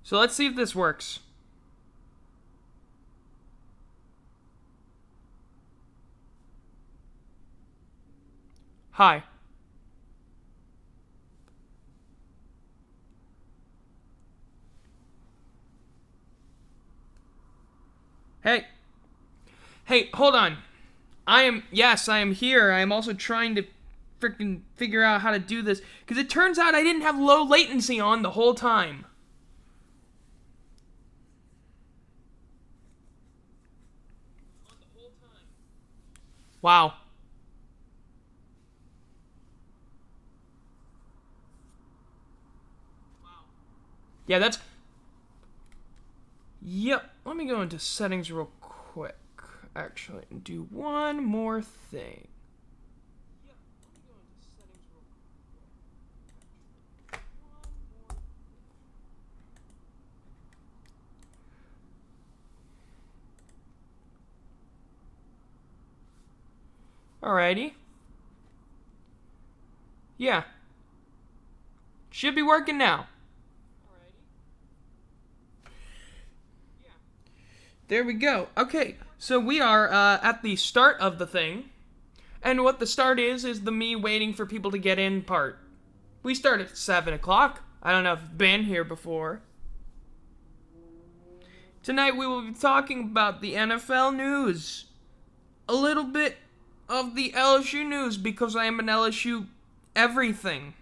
So let's see if this works. Hi. Hey. Hey, hold on. I am here. I am also trying to freaking figure out how to do this. Because it turns out I didn't have low latency on the whole time. Wow. Yeah, that's... Yep. Let me go into settings real quick. Actually, and do one more thing. Alrighty. Yeah. Should be working now. There we go. Okay, so we are at the start of the thing. And what the start is the me waiting for people to get in part. We start at 7 o'clock. I don't know if you've been here before. Tonight we will be talking about the NFL news. A little bit of the LSU news because I am an LSU everything.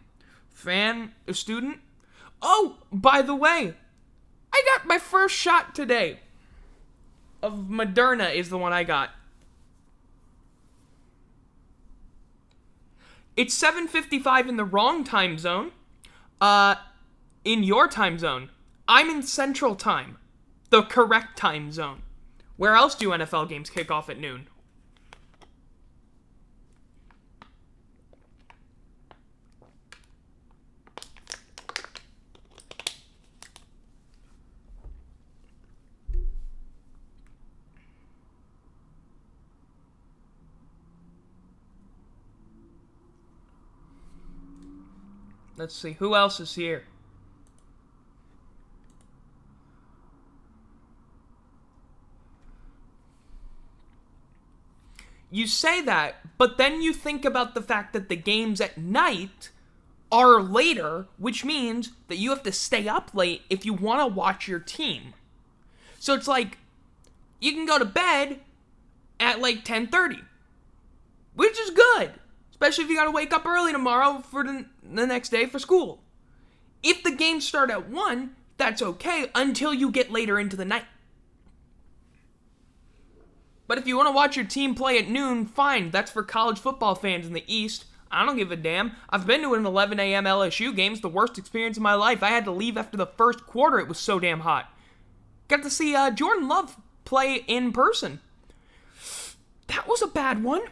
Fan, a student. Oh, by the way, I got my first shot today. Of Moderna is the one I got. It's 7:55 in the wrong time zone. In your time zone. I'm in Central Time. The correct time zone. Where else do NFL games kick off at noon? Let's see, who else is here? You say that, but then you think about the fact that the games at night are later, which means that you have to stay up late if you want to watch your team. So it's like, you can go to bed at like 10:30, which is good. Especially if you gotta wake up early tomorrow for the next day for school. If the games start at 1, that's okay until you get later into the night. But if you want to watch your team play at noon, fine. That's for college football fans in the East. I don't give a damn. I've been to an 11 a.m. LSU game. It's the worst experience of my life. I had to leave after the first quarter. It was so damn hot. Got to see Jordan Love play in person. That was a bad one.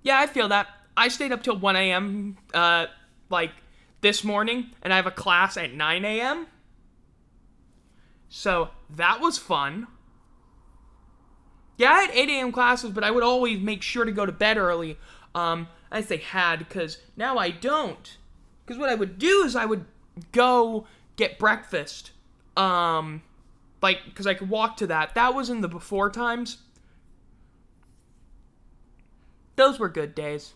Yeah, I feel that. I stayed up till 1 a.m. Like this morning, and I have a class at 9 a.m. So that was fun. Yeah, I had 8 a.m. classes, but I would always make sure to go to bed early. I say had, because now I don't. Because what I would do is I would go get breakfast. Because I could walk to that. That was in the before times. Those were good days.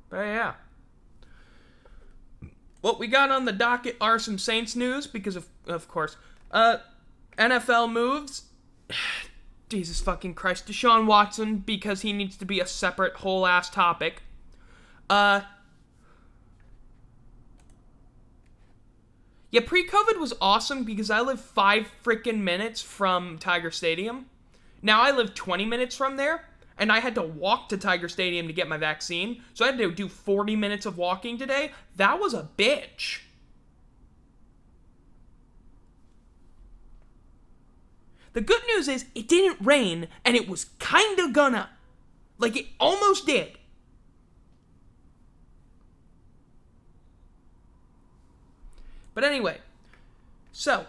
But yeah. What we got on the docket are some Saints news, because of course. NFL moves. Jesus fucking Christ. Deshaun Watson, because he needs to be a separate whole ass topic. Yeah, pre-COVID was awesome because I live 5 freaking minutes from Tiger Stadium. Now I live 20 minutes from there, and I had to walk to Tiger Stadium to get my vaccine, so I had to do 40 minutes of walking today. That was a bitch. The good news is it didn't rain, and it was kinda gonna. Like, it almost did. But anyway, so,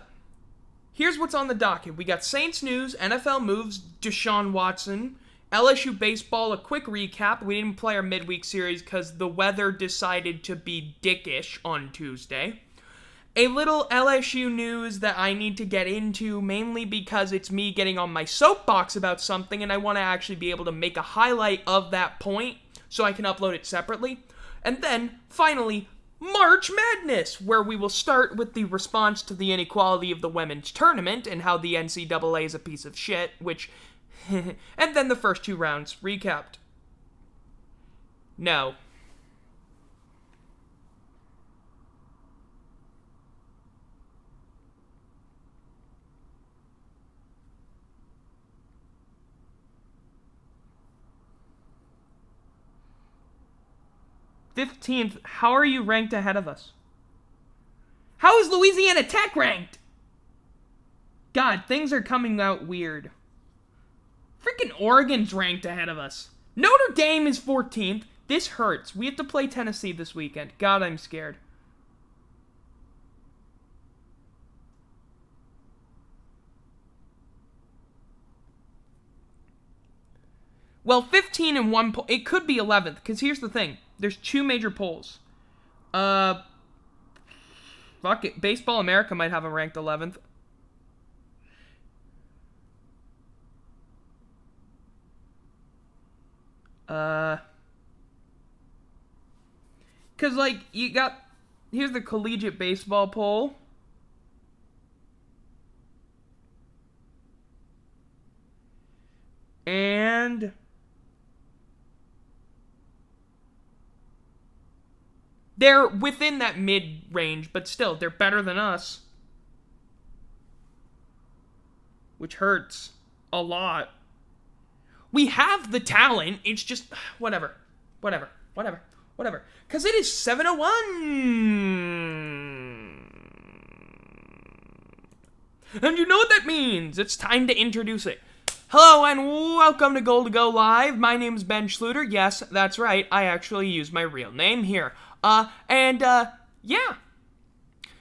here's what's on the docket. We got Saints news, NFL moves, Deshaun Watson, LSU baseball, a quick recap. We didn't play our midweek series because the weather decided to be dickish on Tuesday. A little LSU news that I need to get into, mainly because it's me getting on my soapbox about something, and I want to actually be able to make a highlight of that point so I can upload it separately. And then, finally, March Madness, where we will start with the response to the inequality of the women's tournament and how the NCAA is a piece of shit, which... and then the first 2 rounds recapped. No. "15th, how are you ranked ahead of us?" How is Louisiana Tech ranked? God, things are coming out weird. Freaking Oregon's ranked ahead of us. Notre Dame is 14th. This hurts. We have to play Tennessee this weekend. God, I'm scared. Well, 15 in one poll. It could be 11th, because here's the thing. There's 2 major polls. Fuck it. Baseball America might have them ranked 11th. Because, like, you got... Here's the collegiate baseball poll. And... they're within that mid-range, but still, they're better than us. Which hurts a lot. We have the talent, it's just... Whatever. Because it is 7:01. And you know what that means. It's time to introduce it. Hello and welcome to Goal to Go Live. My name is Ben Schluter. Yes, that's right. I actually use my real name here. Yeah.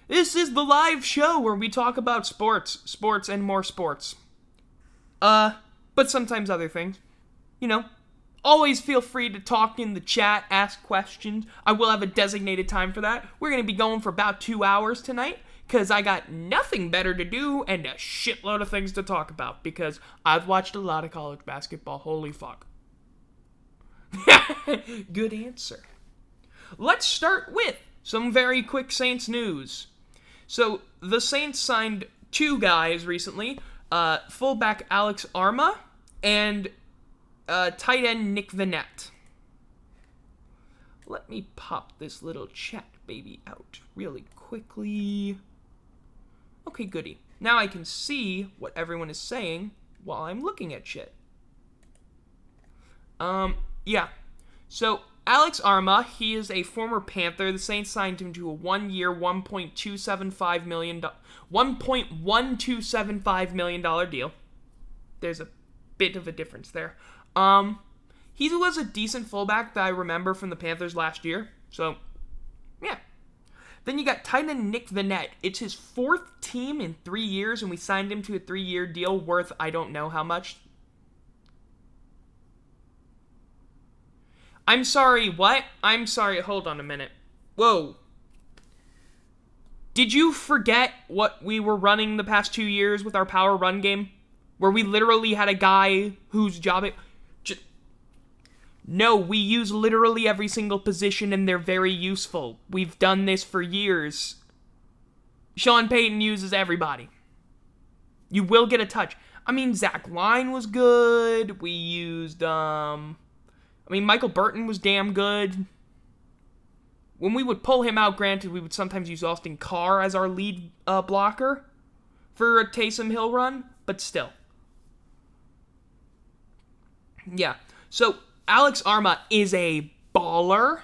This is the live show where we talk about sports and more sports. But sometimes other things. You know, always feel free to talk in the chat, ask questions. I will have a designated time for that. We're going to be going for about 2 hours tonight, because I got nothing better to do and a shitload of things to talk about, because I've watched a lot of college basketball. Holy fuck. Good answer. Let's start with some very quick Saints news. So, the Saints signed 2 guys recently, fullback Alex Arma and tight end Nick Vanette. Let me pop this little chat baby out really quickly. Okay, goody. Now I can see what everyone is saying while I'm looking at shit. Yeah. So, Alex Arma, he is a former Panther. The Saints signed him to a 1-year, $1.125 million deal. There's a bit of a difference there. He was a decent fullback that I remember from the Panthers last year. So, yeah. Then you got tight end Nick Vanette. It's his 4th team in 3 years, and we signed him to a 3-year deal worth I don't know how much. I'm sorry, what? I'm sorry, hold on a minute. Whoa. Did you forget what we were running the past 2 years with our power run game? Where we literally had a guy whose job... No, we use literally every single position and they're very useful. We've done this for years. Sean Payton uses everybody. You will get a touch. I mean, Zach Line was good. We used, Michael Burton was damn good. When we would pull him out, granted, we would sometimes use Austin Carr as our lead blocker for a Taysom Hill run, but still. Yeah, so Alex Arma is a baller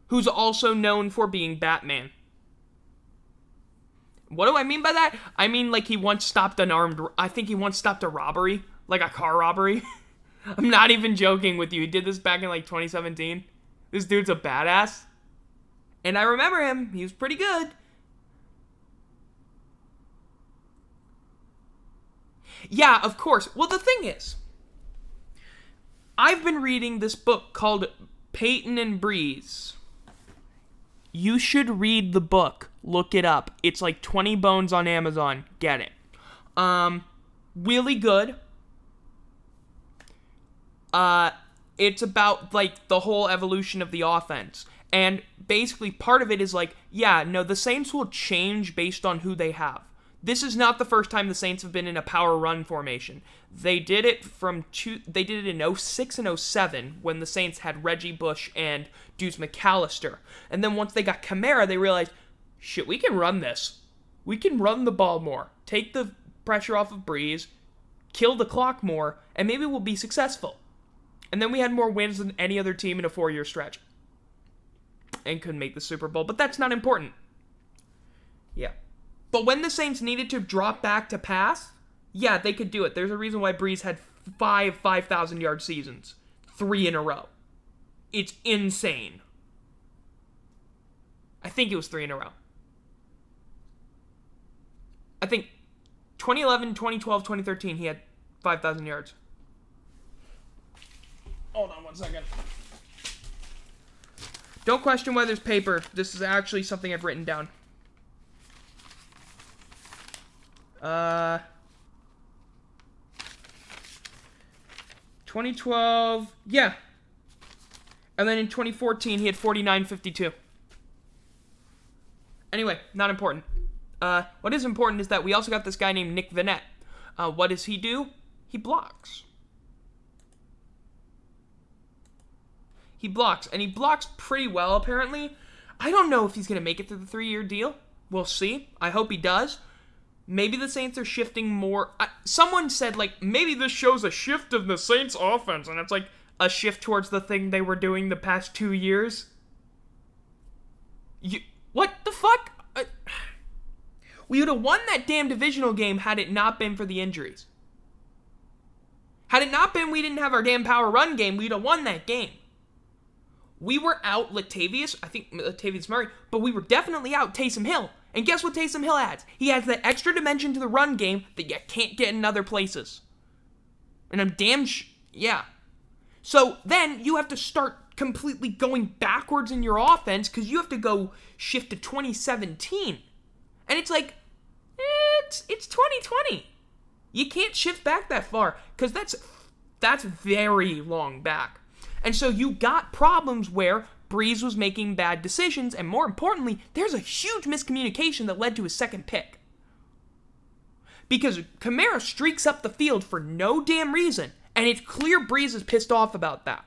who's also known for being Batman. What do I mean by that? I mean, like, he once stopped a robbery, like a car robbery. I'm not even joking with you. He did this back in, 2017. This dude's a badass. And I remember him. He was pretty good. Yeah, of course. Well, the thing is, I've been reading this book called Peyton and Breeze. You should read the book. Look it up. It's like 20 bones on Amazon. Get it. Really good. It's about, like, the whole evolution of the offense. And basically part of it is like, yeah, no, the Saints will change based on who they have. This is not the first time the Saints have been in a power run formation. They did it in 06 and 07 when the Saints had Reggie Bush and Deuce McAllister. And then once they got Kamara, they realized, shit, we can run this. We can run the ball more. Take the pressure off of Breeze, kill the clock more, and maybe we'll be successful. And then we had more wins than any other team in a 4-year stretch. And couldn't make the Super Bowl, but that's not important. Yeah. But when the Saints needed to drop back to pass, yeah, they could do it. There's a reason why Breeze had 5,000-yard seasons. 3 in a row. It's insane. I think it was 3 in a row. I think 2011, 2012, 2013, he had 5,000 yards. Hold on 1 second. Don't question why there's paper. This is actually something I've written down. 2012, yeah. And then in 2014, he had 49.52. Anyway, not important. What is important is that we also got this guy named Nick Vannett. What does he do? He blocks. He blocks, and he blocks pretty well, apparently. I don't know if he's going to make it through the 3-year deal. We'll see. I hope he does. Maybe the Saints are shifting more. Someone said, like, maybe this shows a shift of the Saints' offense, and it's like a shift towards the thing they were doing the past 2 years. What the fuck? We would have won that damn divisional game had it not been for the injuries. Had it not been we didn't have our damn power run game, we'd have won that game. We were out Latavius Murray, but we were definitely out Taysom Hill. And guess what Taysom Hill adds? He adds that extra dimension to the run game that you can't get in other places. And I'm yeah. So then you have to start completely going backwards in your offense because you have to go shift to 2017. And it's like, it's 2020. You can't shift back that far because that's very long back. And so you got problems where Breeze was making bad decisions, and more importantly, there's a huge miscommunication that led to his second pick. Because Kamara streaks up the field for no damn reason, and it's clear Breeze is pissed off about that.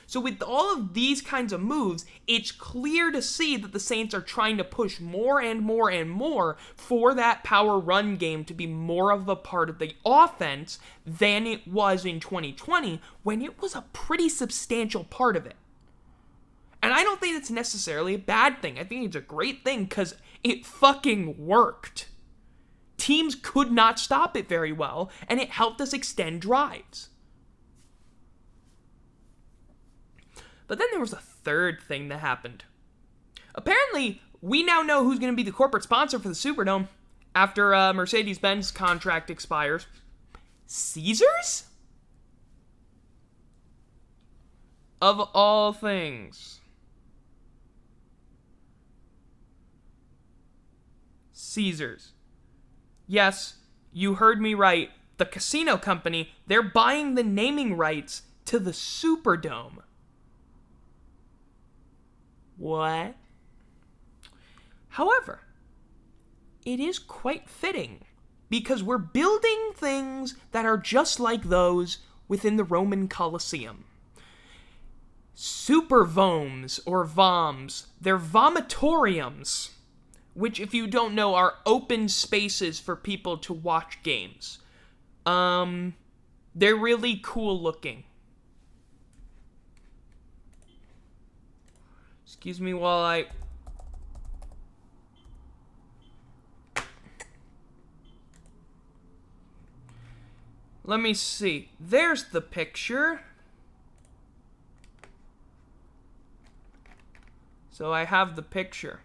So with all of these kinds of moves, it's clear to see that the Saints are trying to push more and more and more for that power run game to be more of a part of the offense than it was in 2020 when it was a pretty substantial part of it. And I don't think it's necessarily a bad thing. I think it's a great thing because it fucking worked. Teams could not stop it very well, and it helped us extend drives. But then there was a third thing that happened. Apparently, we now know who's going to be the corporate sponsor for the Superdome after Mercedes-Benz contract expires. Caesars? Of all things. Caesars. Yes, you heard me right. The casino company, they're buying the naming rights to the Superdome. What? However, it is quite fitting because we're building things that are just like those within the Roman Colosseum. Supervomes or voms, they're vomitoriums, which if you don't know are open spaces for people to watch games. They're really cool looking. Excuse me while I... Let me see. There's the picture. So I have the picture.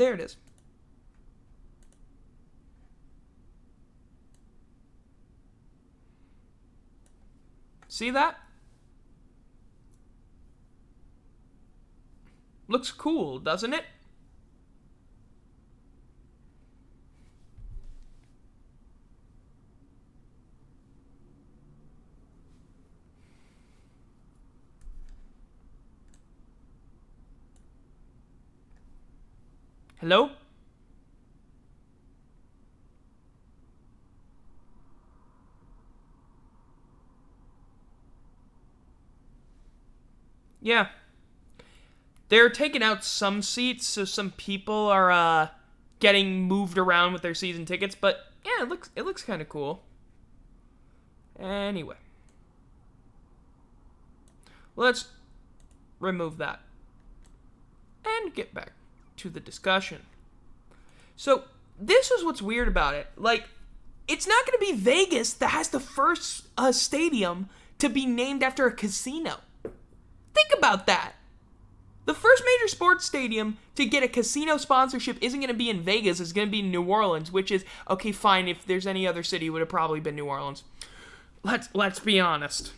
there it is. See that? Looks cool, doesn't it? Hello? Yeah. They're taking out some seats, so some people are getting moved around with their season tickets, but yeah, it looks kind of cool. Anyway. Let's remove that. And get back to the discussion. So, this is what's weird about it. Like, it's not going to be Vegas that has the first stadium to be named after a casino. Think about that. The first major sports stadium to get a casino sponsorship isn't going to be in Vegas. It's going to be in New Orleans, which is, okay, fine. If there's any other city, it would have probably been New Orleans. Let's be honest.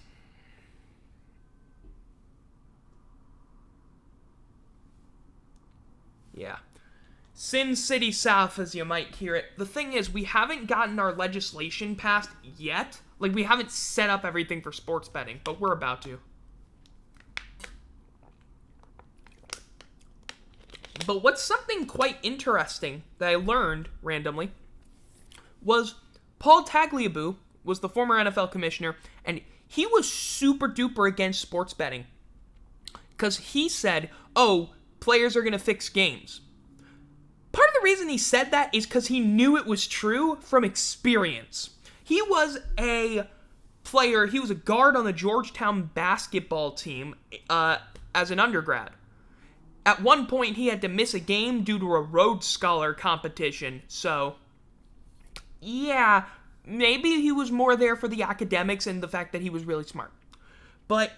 Yeah. Sin City South, as you might hear it. The thing is, we haven't gotten our legislation passed yet. Like, we haven't set up everything for sports betting, but we're about to. But what's something quite interesting that I learned randomly was Paul Tagliabue was the former NFL commissioner, and he was super duper against sports betting. Because he said, oh, players are going to fix games. Part of the reason he said that is because he knew it was true from experience. He was a player, he was a guard on the Georgetown basketball team as an undergrad. At one point, he had to miss a game due to a Rhodes Scholar competition, so yeah, maybe he was more there for the academics and the fact that he was really smart. But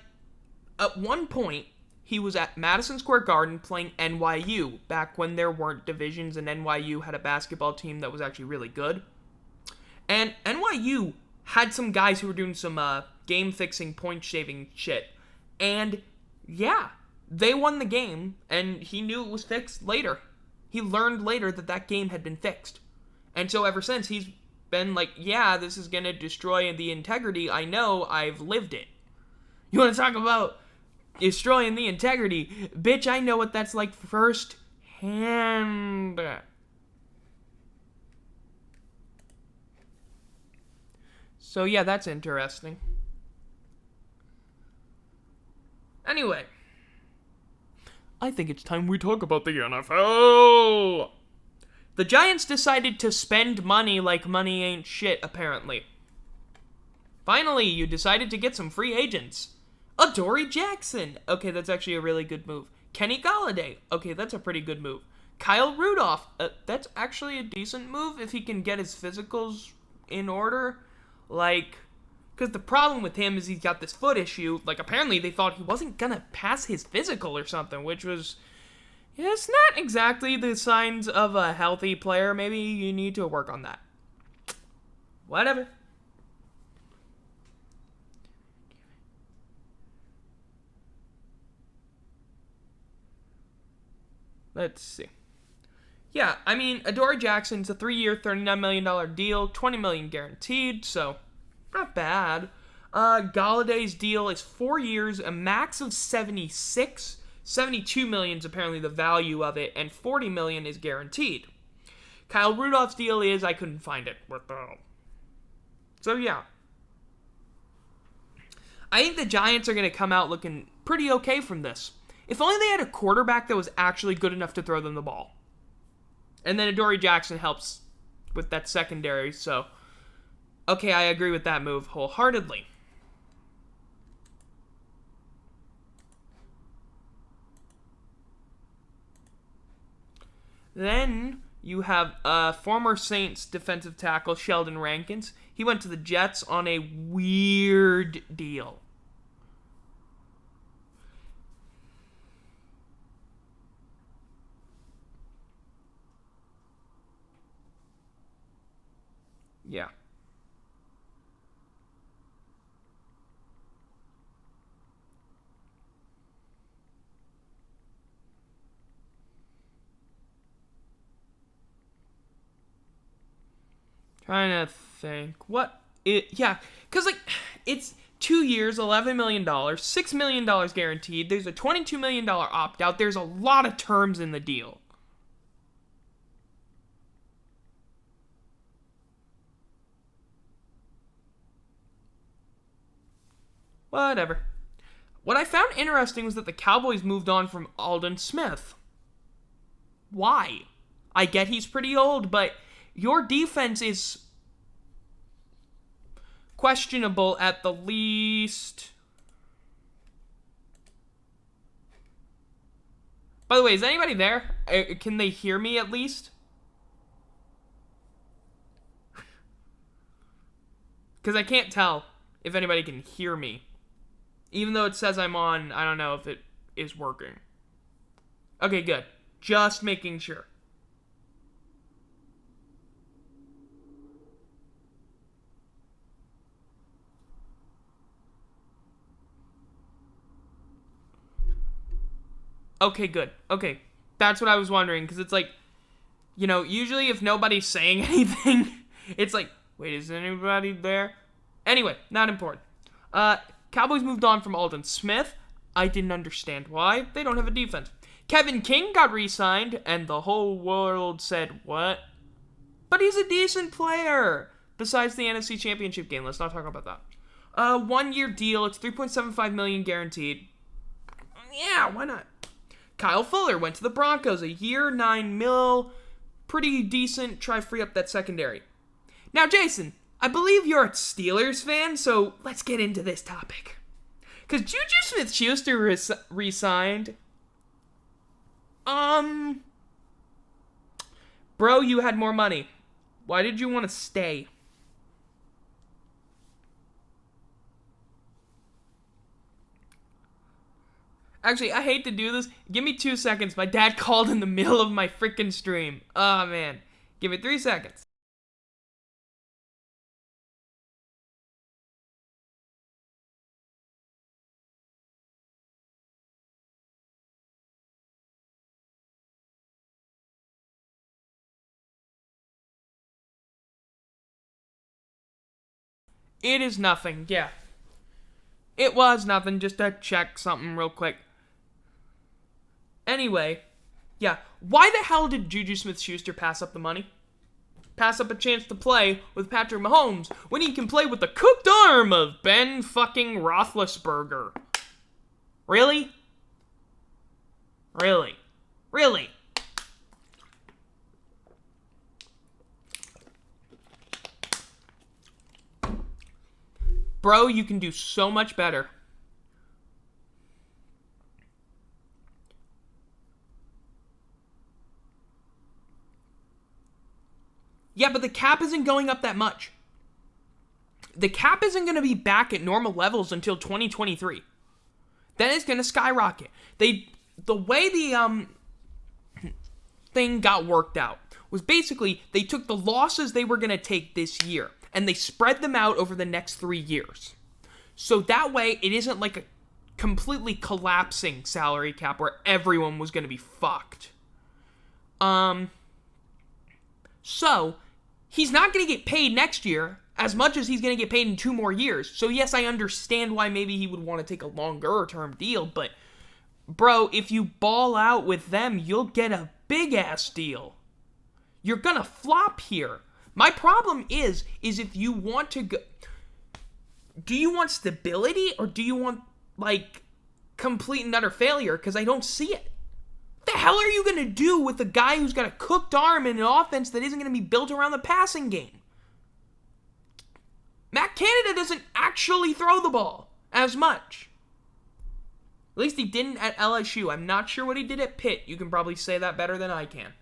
at one point, he was at Madison Square Garden playing NYU, back when there weren't divisions and NYU had a basketball team that was actually really good. And NYU had some guys who were doing some game-fixing, point-shaving shit. And yeah, they won the game, and he knew it was fixed later. He learned later that that game had been fixed. And so ever since, he's been like, yeah, this is going to destroy the integrity. I know, I've lived it. You want to talk about destroying the integrity? Bitch, I know what that's like first hand. So yeah, that's interesting. Anyway, I think it's time we talk about the NFL. The Giants decided to spend money like money ain't shit, apparently. Finally, you decided to get some free agents. Adoree Jackson. Okay, that's actually a really good move. Kenny Golladay. Okay, that's a pretty good move. Kyle Rudolph. That's actually a decent move if he can get his physicals in order. Like, because the problem with him is he's got this foot issue. Like, apparently they thought he wasn't going to pass his physical or something, which was, yeah, it's not exactly the signs of a healthy player. Maybe you need to work on that. Whatever. Let's see. Yeah, I mean, Adoree Jackson's a 3-year, $39 million deal, $20 million guaranteed, so not bad. Galladay's deal is 4 years, a max of 76. 72 million is apparently the value of it, and 40 million is guaranteed. Kyle Rudolph's deal is, I couldn't find it. What the hell? So yeah. I think the Giants are going to come out looking pretty okay from this. If only they had a quarterback that was actually good enough to throw them the ball. And then Adoree Jackson helps with that secondary, so okay, I agree with that move wholeheartedly. Then you have former Saints defensive tackle Sheldon Rankins. He went to the Jets on a weird deal. Yeah. Trying to think. Yeah. Because, like, it's 2 years, $11 million, $6 million guaranteed. There's a $22 million opt out. There's a lot of terms in the deal. Whatever. What I found interesting was that the Cowboys moved on from Aldon Smith. Why? I get he's pretty old, but your defense is questionable at the least. By the way, is anybody there? Can they hear me at least? Because I can't tell if anybody can hear me. Even though it says I'm on, I don't know if it is working. Okay, good. Just making sure. Okay, good. Okay. That's what I was wondering, because it's like, usually if nobody's saying anything, it's like, wait, is anybody there? Anyway, not important. Cowboys moved on from Aldon Smith. I didn't understand why. They don't have a defense. Kevin King got re-signed, and the whole world said, what? But he's a decent player. Besides the NFC Championship game, let's not talk about that. 1-year deal. It's $3.75 million guaranteed. Yeah, why not? Kyle Fuller went to the Broncos. A year, $9 million. Pretty decent. Try free up that secondary. Now, Jason, I believe you're a Steelers fan, so let's get into this topic. Because Juju Smith-Schuster re-signed. Bro, you had more money. Why did you want to stay? Actually, I hate to do this. Give me 2 seconds. My dad called in the middle of my freaking stream. Oh, man. Give it 3 seconds. It is nothing, yeah. It was nothing, just to check something real quick. Anyway, yeah. Why the hell did Juju Smith-Schuster pass up the money? Pass up a chance to play with Patrick Mahomes when he can play with the cooked arm of Ben fucking Roethlisberger. Really? Really? Really? Bro, you can do so much better. Yeah, but the cap isn't going up that much. The cap isn't going to be back at normal levels until 2023. Then it's going to skyrocket. The way the thing got worked out was basically they took the losses they were going to take this year and they spread them out over the next 3 years. So that way it isn't like a completely collapsing salary cap where everyone was going to be fucked. So he's not going to get paid next year as much as he's going to get paid in 2 more years. So yes, I understand why maybe he would want to take a longer term deal, but bro, if you ball out with them, you'll get a big ass deal. You're going to flop here. My problem is if you want to go, do you want stability or do you want like complete and utter failure? Because I don't see it. What the hell are you going to do with a guy who's got a cooked arm in an offense that isn't going to be built around the passing game? Matt Canada doesn't actually throw the ball as much. At least he didn't at LSU. I'm not sure what he did at Pitt. You can probably say that better than I can.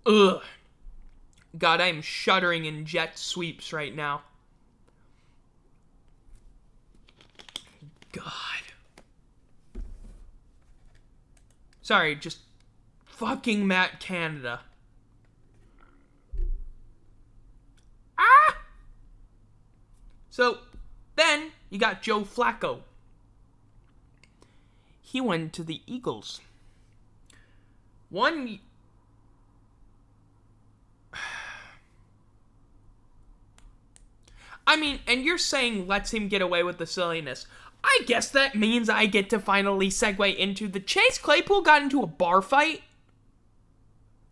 Ugh. God, I am shuddering in jet sweeps right now. God. Sorry, just fucking Matt Canada. Ah! So, then you got Joe Flacco. He went to the Eagles. I mean, and you're saying lets him get away with the silliness. I guess that means I get to finally segue into the Chase Claypool got into a bar fight.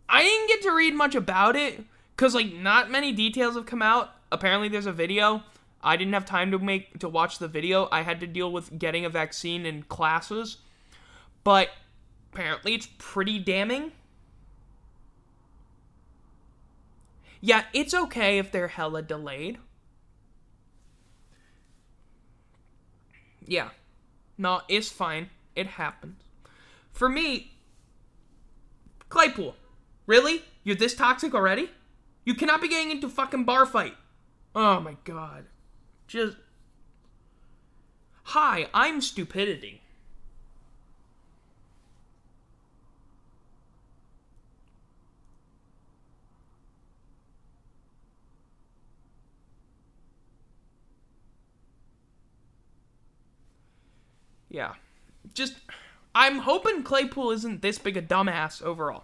I didn't get to read much about it, because, like, not many details have come out. Apparently there's a video. I didn't have time to watch the video. I had to deal with getting a vaccine in classes. But apparently it's pretty damning. Yeah, it's okay if they're hella delayed. Yeah. No, it's fine. It happens. For me, Claypool, really? You're this toxic already? You cannot be getting into fucking bar fight. Oh my god. Just... Hi, I'm stupidity. Yeah. Just, I'm hoping Claypool isn't this big a dumbass overall.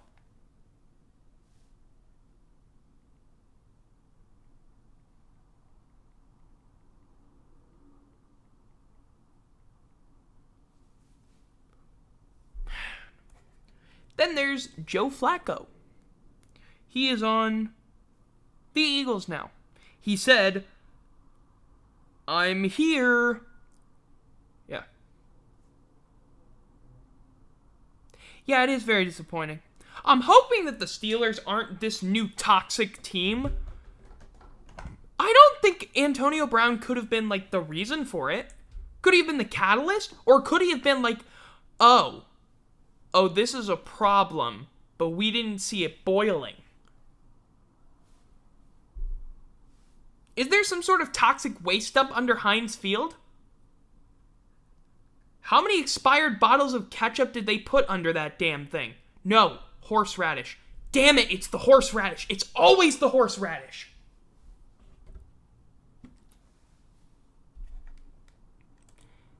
Then there's Joe Flacco. He is on the Eagles now. He said, I'm here. Yeah. Yeah, it is very disappointing. I'm hoping that the Steelers aren't this new toxic team. I don't think Antonio Brown could have been, like, the reason for it. Could he have been the catalyst? Or could he have been like, oh, this is a problem, but we didn't see it boiling. Is there some sort of toxic waste dump under Heinz Field? How many expired bottles of ketchup did they put under that damn thing? No, horseradish. Damn it, it's the horseradish. It's always the horseradish.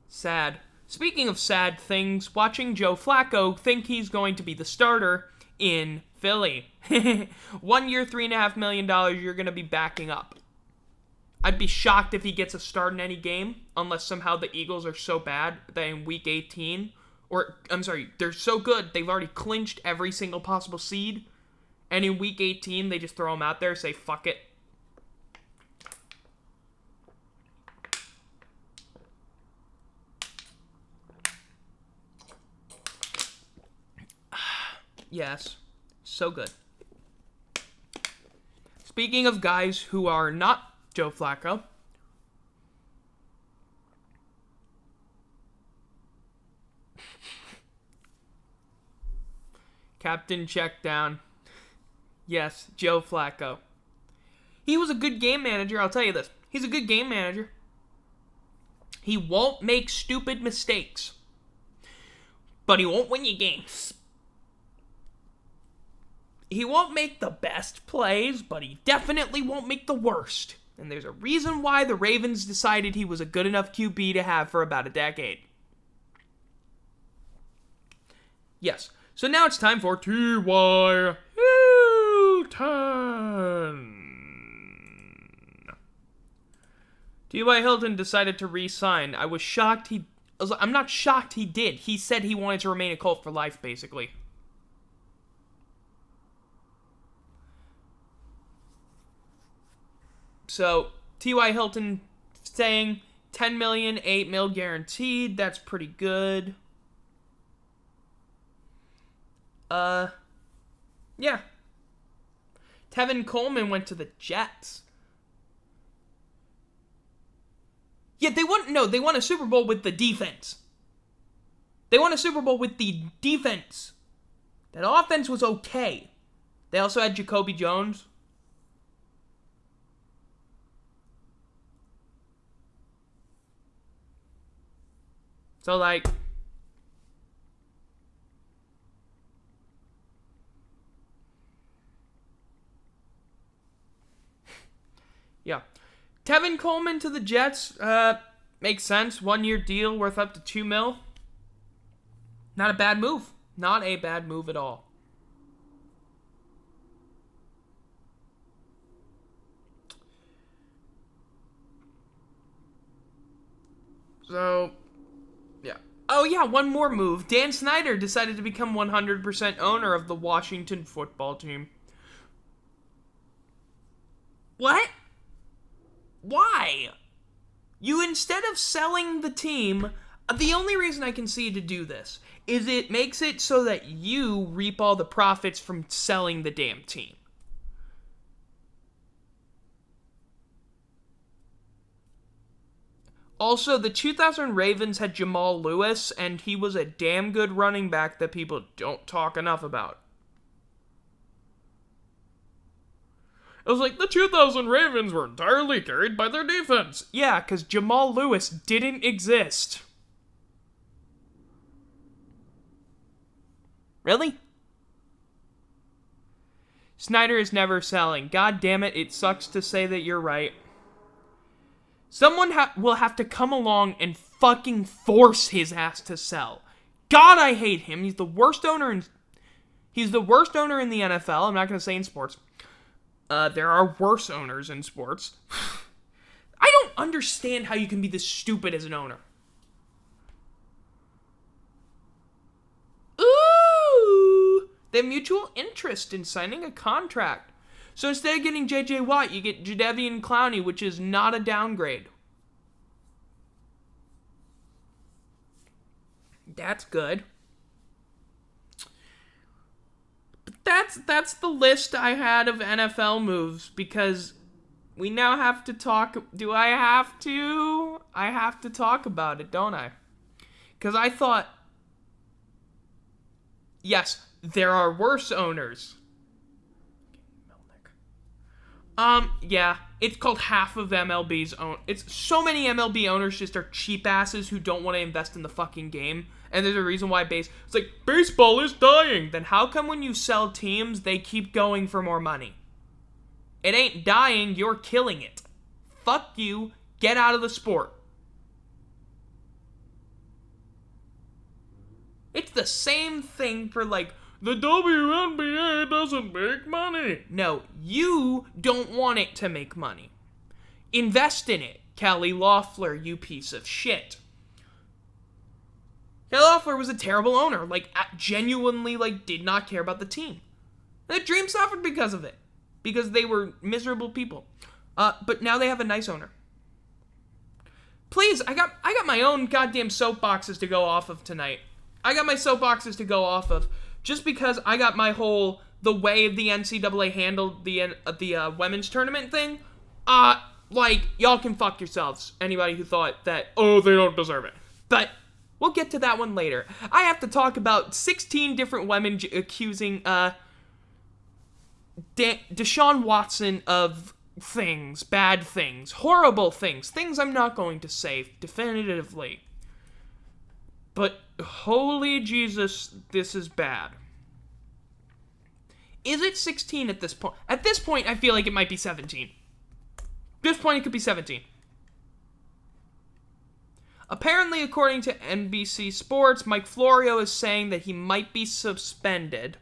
Sad. Speaking of sad things, watching Joe Flacco think he's going to be the starter in Philly. 1 year, $3.5 million, you're going to be backing up. I'd be shocked if he gets a start in any game, unless somehow the Eagles are so bad that in week 18, they're so good, they've already clinched every single possible seed, and in week 18, they just throw him out there, say, fuck it. Yes, so good. Speaking of guys who are not Joe Flacco, Captain Checkdown. Yes, Joe Flacco. He was a good game manager, I'll tell you this. He's a good game manager. He won't make stupid mistakes. But he won't win you games. He won't make the best plays, but he definitely won't make the worst. And there's a reason why the Ravens decided he was a good enough QB to have for about a decade. Yes. So now it's time for T.Y. Hilton. T.Y. Hilton decided to re-sign. I'm not shocked he did. He said he wanted to remain a Colt for life, basically. So, T.Y. Hilton saying $10 million, $8 million guaranteed. That's pretty good. Yeah. Tevin Coleman went to the Jets. Yeah, they won a Super Bowl with the defense. They won a Super Bowl with the defense. That offense was okay. They also had Jacoby Jones. So, like, Yeah. Tevin Coleman to the Jets, makes sense. 1-year deal worth up to $2 million. Not a bad move. Not a bad move at all. So, yeah. Oh, yeah, one more move. Dan Snyder decided to become 100% owner of the Washington football team. What? Why? You, instead of selling the team, the only reason I can see to do this is it makes it so that you reap all the profits from selling the damn team. Also, the 2000 Ravens had Jamal Lewis, and he was a damn good running back that people don't talk enough about. It was like, the 2000 Ravens were entirely carried by their defense. Yeah, because Jamal Lewis didn't exist. Really? Snyder is never selling. God damn it, it sucks to say that you're right. Someone will have to come along and fucking force his ass to sell. God, I hate him. He's the worst owner in the NFL. I'm not going to say in sports. There are worse owners in sports. I don't understand how you can be this stupid as an owner. Ooh! They have mutual interest in signing a contract. So instead of getting J.J. Watt, you get Jadeveon Clowney, which is not a downgrade. That's good. But that's the list I had of NFL moves, because we now have to talk. Do I have to? I have to talk about it, don't I? Because I thought, yes, there are worse owners. Yeah, it's called half of MLB's own. It's so many MLB owners just are cheap asses who don't want to invest in the fucking game. And there's a reason why it's like, baseball is dying. Then how come when you sell teams, they keep going for more money? It ain't dying, you're killing it. Fuck you, get out of the sport. It's the same thing for like, the WNBA doesn't make money. No, you don't want it to make money. Invest in it, Kelly Loeffler, you piece of shit. Kelly Loeffler was a terrible owner. Genuinely, did not care about the team. The dream suffered because of it. Because they were miserable people. But now they have a nice owner. Please, I got my own goddamn soapboxes to go off of tonight. Just because I got my whole, the way the NCAA handled the women's tournament thing, y'all can fuck yourselves. Anybody who thought that, they don't deserve it. But we'll get to that one later. I have to talk about 16 different women accusing Deshaun Watson of things, bad things, horrible things I'm not going to say definitively. But holy Jesus, this is bad. Is it 16 at this point? At this point, I feel like it might be 17. At this point, it could be 17. Apparently, according to NBC Sports, Mike Florio is saying that he might be suspended.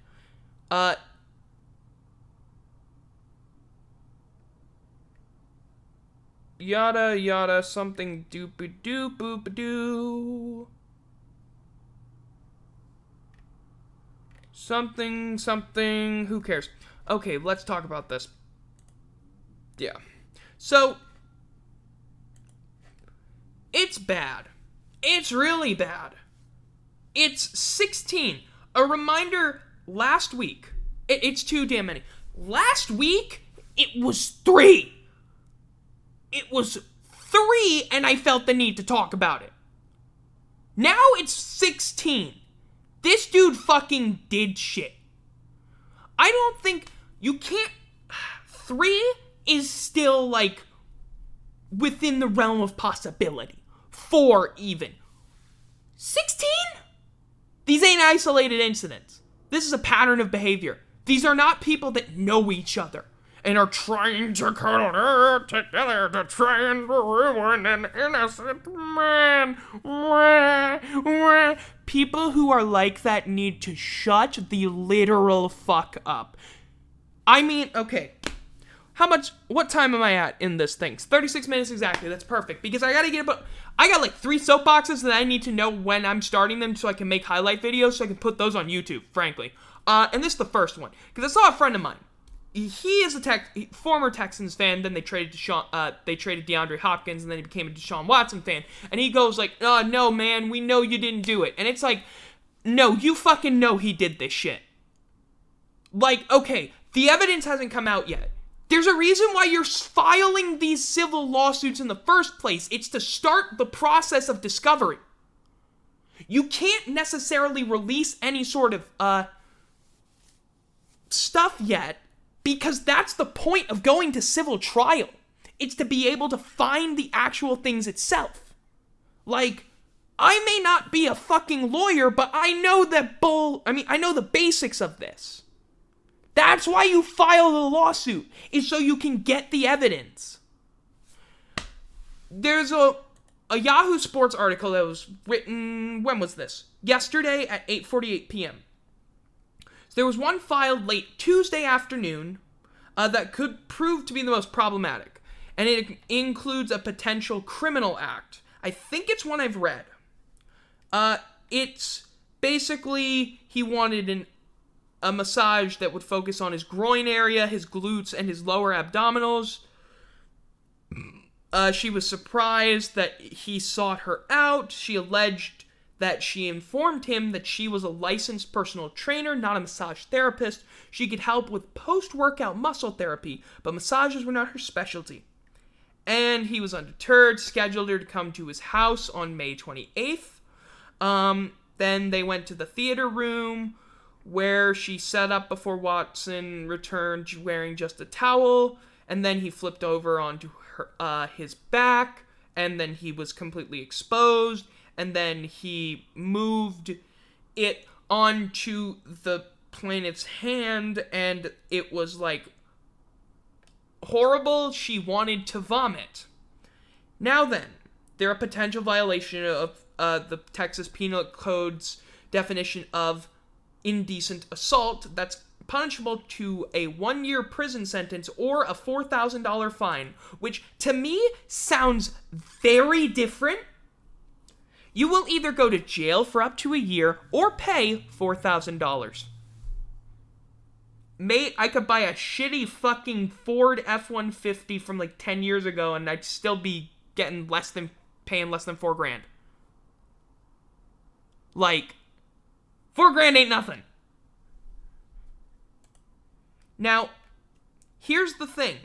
Yada yada something doopy doop boop doo. Something, who cares? Okay, let's talk about this. Yeah. So, it's bad. It's really bad. It's 16. A reminder, last week, it's too damn many. Last week, it was 3. It was 3, and I felt the need to talk about it. Now it's 16. This dude fucking did shit. I don't think you can't. 3 is still within the realm of possibility. 4 even. 16? These ain't isolated incidents. This is a pattern of behavior. These are not people that know each other. and are trying to cuddle together to try and ruin an innocent man. People who are like that need to shut the literal fuck up. I mean, okay. What time am I at in this thing? 36 minutes exactly. That's perfect. Because I got like 3 soapboxes that I need to know when I'm starting them so I can make highlight videos so I can put those on YouTube, frankly. And this is the first one. Because I saw a friend of mine. He is a former Texans fan. Then they traded DeAndre Hopkins, and then he became a Deshaun Watson fan. And he goes like, "Oh no, man, we know you didn't do it." And it's like, no, you fucking know he did this shit. Like, okay, the evidence hasn't come out yet. There's a reason why you're filing these civil lawsuits in the first place. It's to start the process of discovery. You can't necessarily release any sort of stuff yet, because that's the point of going to civil trial. It's to be able to find the actual things itself. Like, I may not be a fucking lawyer, but I know I know the basics of this. That's why you file the lawsuit, is so you can get the evidence. There's a Yahoo Sports article that was written, when was this? Yesterday at 8:48 p.m. So there was one filed late Tuesday afternoon that could prove to be the most problematic. And it includes a potential criminal act. I think it's one I've read. It's basically he wanted a massage that would focus on his groin area, his glutes, and his lower abdominals. She was surprised that he sought her out. She alleged that she informed him that she was a licensed personal trainer, not a massage therapist. She could help with post-workout muscle therapy, but massages were not her specialty. And he was undeterred, scheduled her to come to his house on May 28th. Then they went to the theater room, where she sat up before Watson returned wearing just a towel, and then he flipped over onto his back, and then he was completely exposed, and then he moved it onto the plaintiff's hand, and it was like horrible. She wanted to vomit. Now then, there are potential violation of the Texas Penal Code's definition of indecent assault that's punishable to a 1-year prison sentence or a $4,000 fine, which to me sounds very different. You will either go to jail for up to a year or pay $4,000. Mate, I could buy a shitty fucking Ford F-150 from like 10 years ago and I'd still be paying less than $4,000. Like, $4,000 ain't nothing. Now, here's the thing.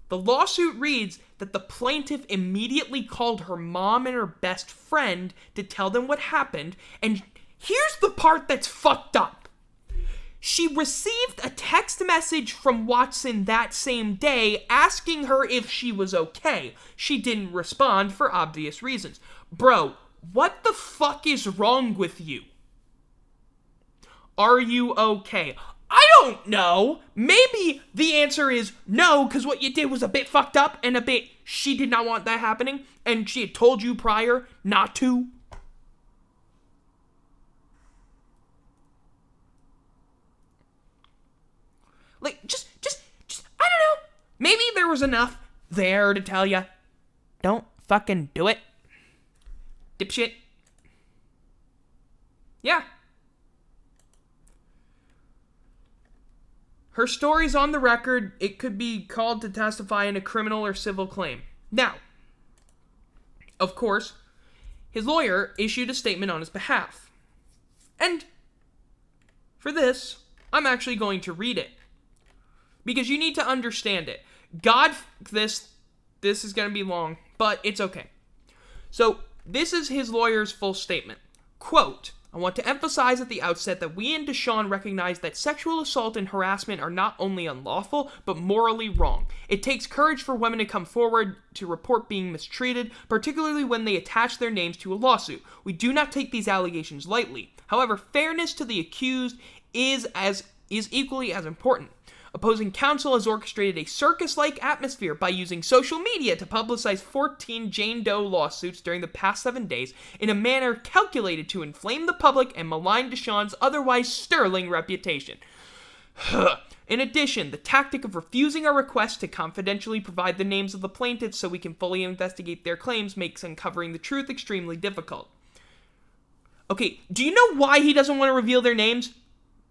The lawsuit reads that the plaintiff immediately called her mom and her best friend to tell them what happened, and here's the part that's fucked up. She received a text message from Watson that same day asking her if she was okay. She didn't respond for obvious reasons. Bro, what the fuck is wrong with you? Are you okay? I don't know. Maybe the answer is no, because what you did was a bit fucked up and she did not want that happening, and she had told you prior not to. Like, just, I don't know. Maybe there was enough there to tell you, don't fucking do it. Dipshit. Yeah. Her story's on the record. It could be called to testify in a criminal or civil claim. Now, of course, his lawyer issued a statement on his behalf. And for this, I'm actually going to read it. Because you need to understand it. This is going to be long, but it's okay. So, this is his lawyer's full statement. Quote, I want to emphasize at the outset that we and Deshaun recognize that sexual assault and harassment are not only unlawful, but morally wrong. It takes courage for women to come forward to report being mistreated, particularly when they attach their names to a lawsuit. We do not take these allegations lightly. However, fairness to the accused is equally as important. Opposing counsel has orchestrated a circus-like atmosphere by using social media to publicize 14 Jane Doe lawsuits during the past 7 days in a manner calculated to inflame the public and malign Deshawn's otherwise sterling reputation. In addition, the tactic of refusing our request to confidentially provide the names of the plaintiffs so we can fully investigate their claims makes uncovering the truth extremely difficult. Okay, do you know why he doesn't want to reveal their names?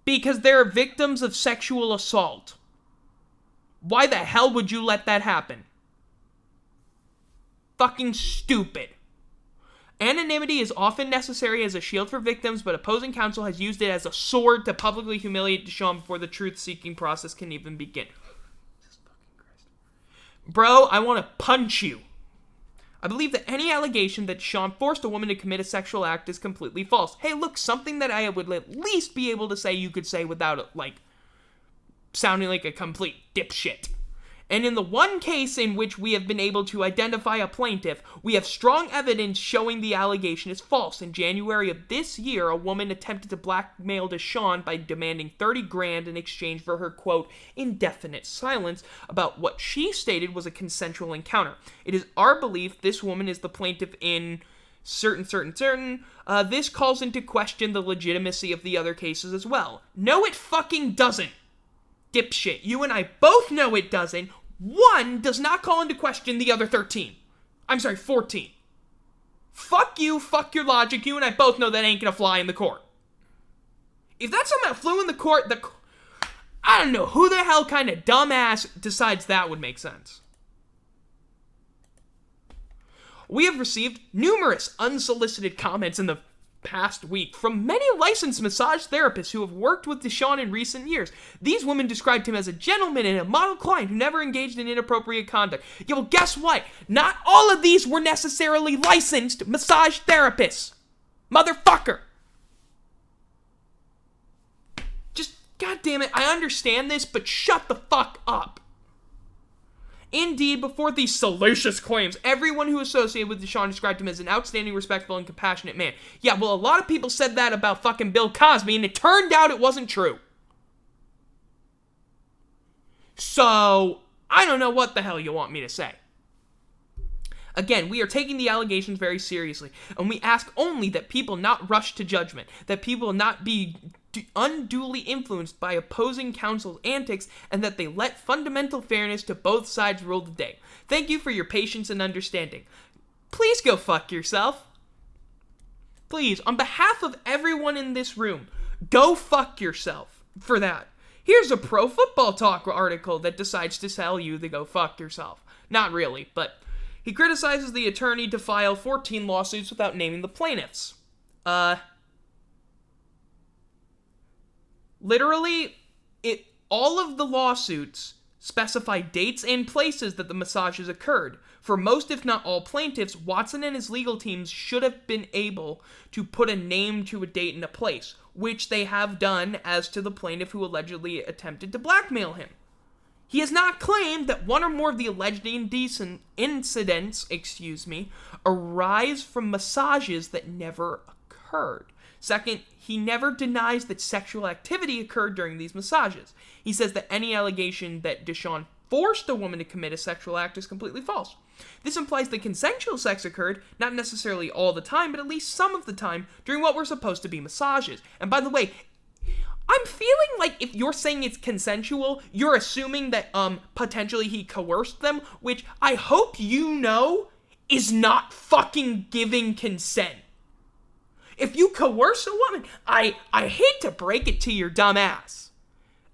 Because they're victims of sexual assault. Why the hell would you let that happen? Fucking stupid. Anonymity is often necessary as a shield for victims, but opposing counsel has used it as a sword to publicly humiliate Deshawn before the truth-seeking process can even begin. Jesus fucking Christ. Bro, I want to punch you. I believe that any allegation that Deshawn forced a woman to commit a sexual act is completely false. Hey, look, something that I would at least be able to say you could say without, sounding like a complete dipshit. And in the one case in which we have been able to identify a plaintiff, we have strong evidence showing the allegation is false. In January of this year, a woman attempted to blackmail Deshawn by demanding $30,000 in exchange for her, quote, indefinite silence about what she stated was a consensual encounter. It is our belief this woman is the plaintiff in certain. This calls into question the legitimacy of the other cases as well. No, it fucking doesn't. Dipshit, you and I both know it doesn't. One does not call into question the other 13. I'm sorry, 14. Fuck you, fuck your logic. You and I both know that ain't gonna fly in the court. If that somehow flew in the court, I don't know who the hell kind of dumbass decides that would make sense. We have received numerous unsolicited comments in the past week from many licensed massage therapists who have worked with Deshawn in recent years. These women described him as a gentleman and a model client who never engaged in inappropriate conduct. Yeah, well, guess what? Not all of these were necessarily licensed massage therapists. Motherfucker. Just, goddammit, I understand this, but shut the fuck up. Indeed, before these salacious claims, everyone who associated with Deshawn described him as an outstanding, respectful, and compassionate man. Yeah, well, a lot of people said that about fucking Bill Cosby, and it turned out it wasn't true. So, I don't know what the hell you want me to say. Again, we are taking the allegations very seriously, and we ask only that people not rush to judgment, that people not be unduly influenced by opposing counsel's antics, and that they let fundamental fairness to both sides rule the day. Thank you for your patience and understanding. Please go fuck yourself. Please, on behalf of everyone in this room, go fuck yourself for that. Here's a Pro Football Talk article that decides to tell you to go fuck yourself. Not really, but he criticizes the attorney to file 14 lawsuits without naming the plaintiffs. Literally, all of the lawsuits specify dates and places that the massages occurred. For most, if not all plaintiffs, Watson and his legal teams should have been able to put a name to a date and a place, which they have done as to the plaintiff who allegedly attempted to blackmail him. He has not claimed that one or more of the alleged indecent incidents, arise from massages that never occurred. Second, he never denies that sexual activity occurred during these massages. He says that any allegation that Deshawn forced a woman to commit a sexual act is completely false. This implies that consensual sex occurred, not necessarily all the time, but at least some of the time, during what were supposed to be massages. And by the way, I'm feeling like if you're saying it's consensual, you're assuming that potentially he coerced them, which I hope you know is not fucking giving consent. If you coerce a woman, I hate to break it to your dumb ass.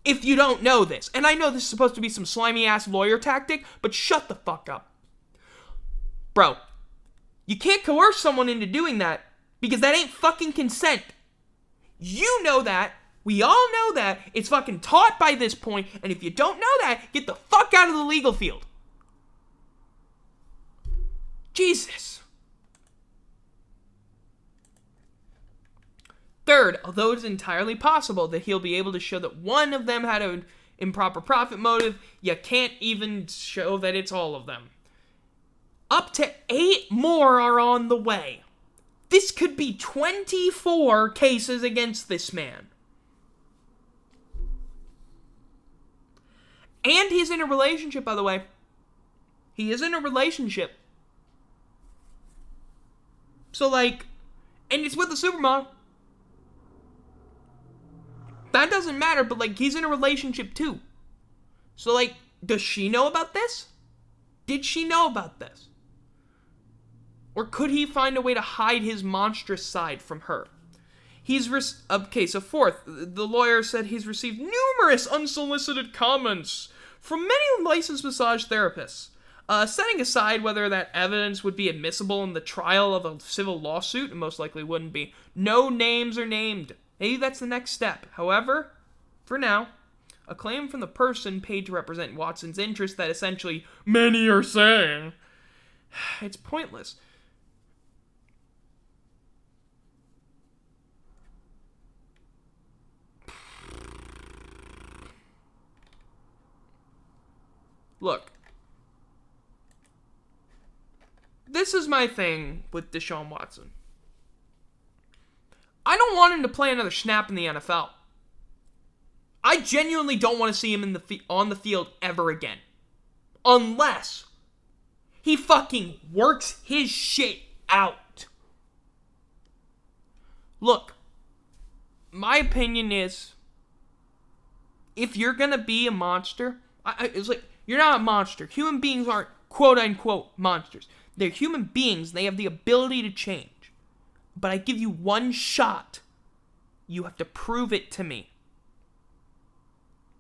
If you don't know this, and I know this is supposed to be some slimy ass lawyer tactic, but shut the fuck up. Bro, you can't coerce someone into doing that because that ain't fucking consent. You know that. We all know that. It's fucking taught by this point, and if you don't know that, get the fuck out of the legal field. Jesus. Third, although it is entirely possible that he'll be able to show that one of them had an improper profit motive, you can't even show that it's all of them. Up to 8 more are on the way. This could be 24 cases against this man. And he's in a relationship, by the way. He is in a relationship. So, like, and it's with a supermodel. That doesn't matter, but, like, he's in a relationship, too. So, like, does she know about this? Did she know about this? Or could he find a way to hide his monstrous side from her? Okay, so fourth, the lawyer said he's received numerous unsolicited comments from many licensed massage therapists. Setting aside whether that evidence would be admissible in the trial of a civil lawsuit, it most likely wouldn't be. No names are named. Maybe that's the next step. However, for now, a claim from the person paid to represent Watson's interest that essentially many are saying it's pointless. Look, this is my thing with Deshaun Watson. I don't want him to play another snap in the NFL. I genuinely don't want to see him on the field ever again. Unless he fucking works his shit out. Look, my opinion is, if you're gonna be a monster, it's like, you're not a monster. Human beings aren't quote-unquote monsters. They're human beings. They have the ability to change. But I give you one shot. You have to prove it to me.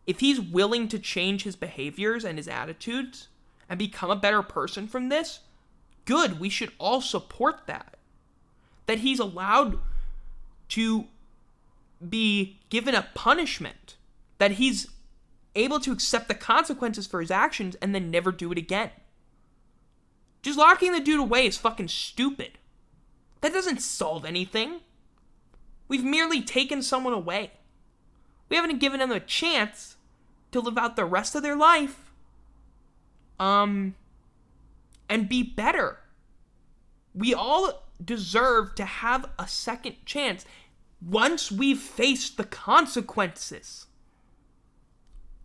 If he's willing to change his behaviors and his attitudes and become a better person from this, good. We should all support that. That he's allowed to be given a punishment. That he's able to accept the consequences for his actions and then never do it again. Just locking the dude away is fucking stupid. That doesn't solve anything. We've merely taken someone away. We haven't given them a chance to live out the rest of their life. And be better. We all deserve to have a second chance once we've faced the consequences.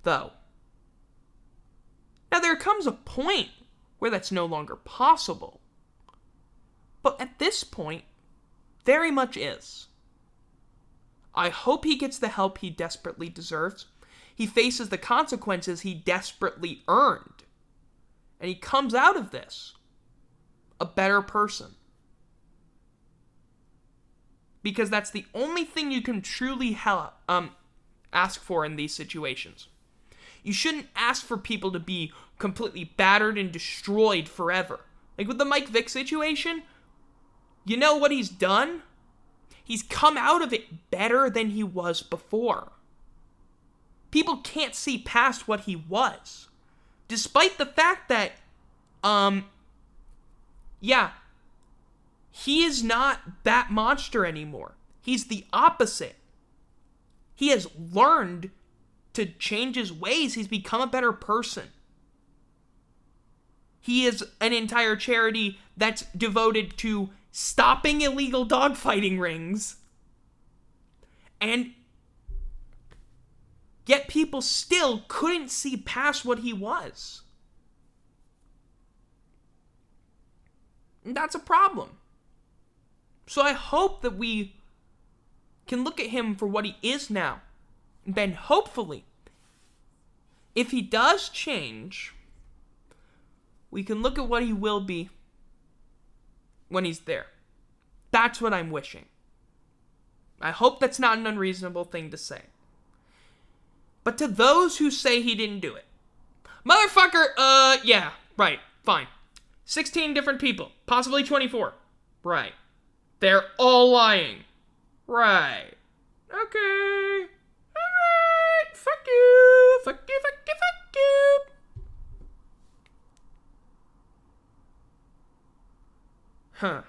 Though. Now there comes a point where that's no longer possible. But at this point, very much is. I hope he gets the help he desperately deserves. He faces the consequences he desperately earned. And he comes out of this a better person. Because that's the only thing you can truly ask for in these situations. You shouldn't ask for people to be completely battered and destroyed forever. Like with the Mike Vick situation, you know what he's done? He's come out of it better than he was before. People can't see past what he was. Despite the fact that, he is not that monster anymore. He's the opposite. He has learned to change his ways. He's become a better person. He is an entire charity that's devoted to stopping illegal dogfighting rings. And yet people still couldn't see past what he was. And that's a problem. So I hope that we can look at him for what he is now. And then hopefully, if he does change, we can look at what he will be when he's there. That's what I'm wishing. I hope that's not an unreasonable thing to say. But to those who say he didn't do it, motherfucker, yeah, right, fine. 16 different people, possibly 24. Right. They're all lying. Right. Okay. Alright. Fuck you. Fuck you, fuck you, fuck you. Huh.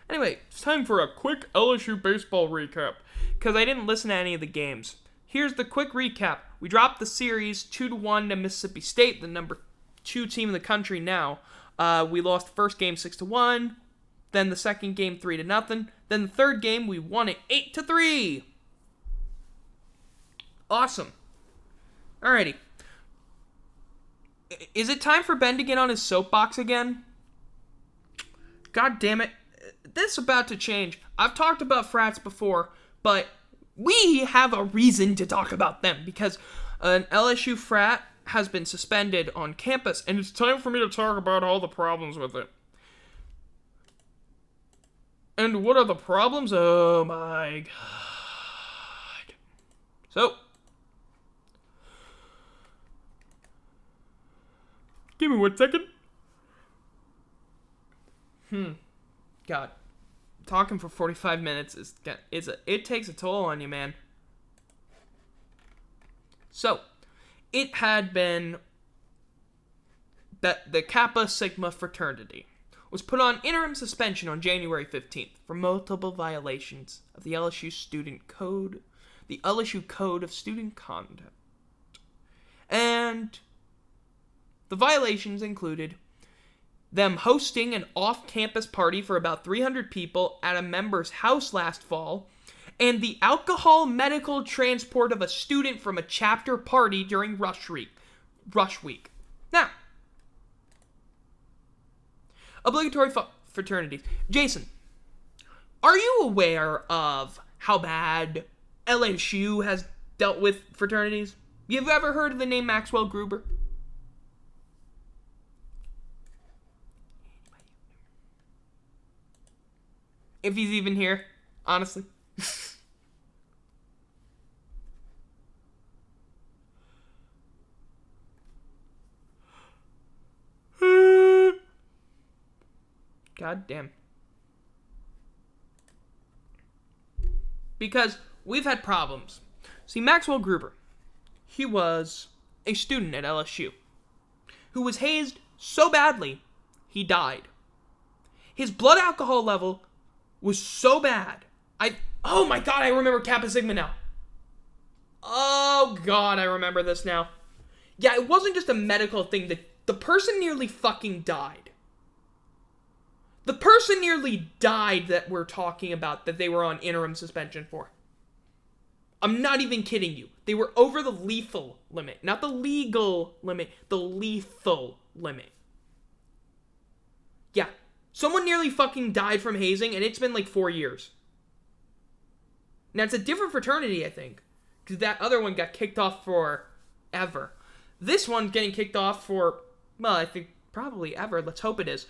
Anyway, it's time for a quick LSU baseball recap, because I didn't listen to any of the games. Here's the quick recap. We dropped the series 2-1 to Mississippi State, the number 2 team in the country now. We lost the first game 6-1. Then the second game 3-0. Then the third game we won it 8-3. Awesome. Alrighty. Is it time for Ben to get on his soapbox again? God damn it. This is about to change. I've talked about frats before, but we have a reason to talk about them because an LSU frat has been suspended on campus, and it's time for me to talk about all the problems with it. And what are the problems? Oh my god. So, give me 1 second. God. Talking for 45 minutes it takes a toll on you, man. So, it had been that the Kappa Sigma fraternity was put on interim suspension on January 15th for multiple violations of the LSU Student Code, the LSU Code of Student Conduct. And the violations included them hosting an off-campus party for about 300 people at a member's house last fall, and the alcohol medical transport of a student from a chapter party during Rush Week. Now, obligatory fraternities. Jason, are you aware of how bad LSU has dealt with fraternities? You've ever heard of the name Maxwell Gruber? If he's even here, honestly. God damn. Because we've had problems. See, Maxwell Gruber, he was a student at LSU who was hazed so badly, he died. His blood alcohol level was so bad. Oh my god, I remember Kappa Sigma now. Oh god, I remember this now. Yeah, it wasn't just a medical thing. The person nearly fucking died. The person nearly died that we're talking about that they were on interim suspension for. I'm not even kidding you. They were over the lethal limit. Not the legal limit, the lethal limit. Yeah. Someone nearly fucking died from hazing, and it's been like 4 years. Now, it's a different fraternity, I think. Because that other one got kicked off forever. This one's getting kicked off for, well, I think probably ever. Let's hope it is.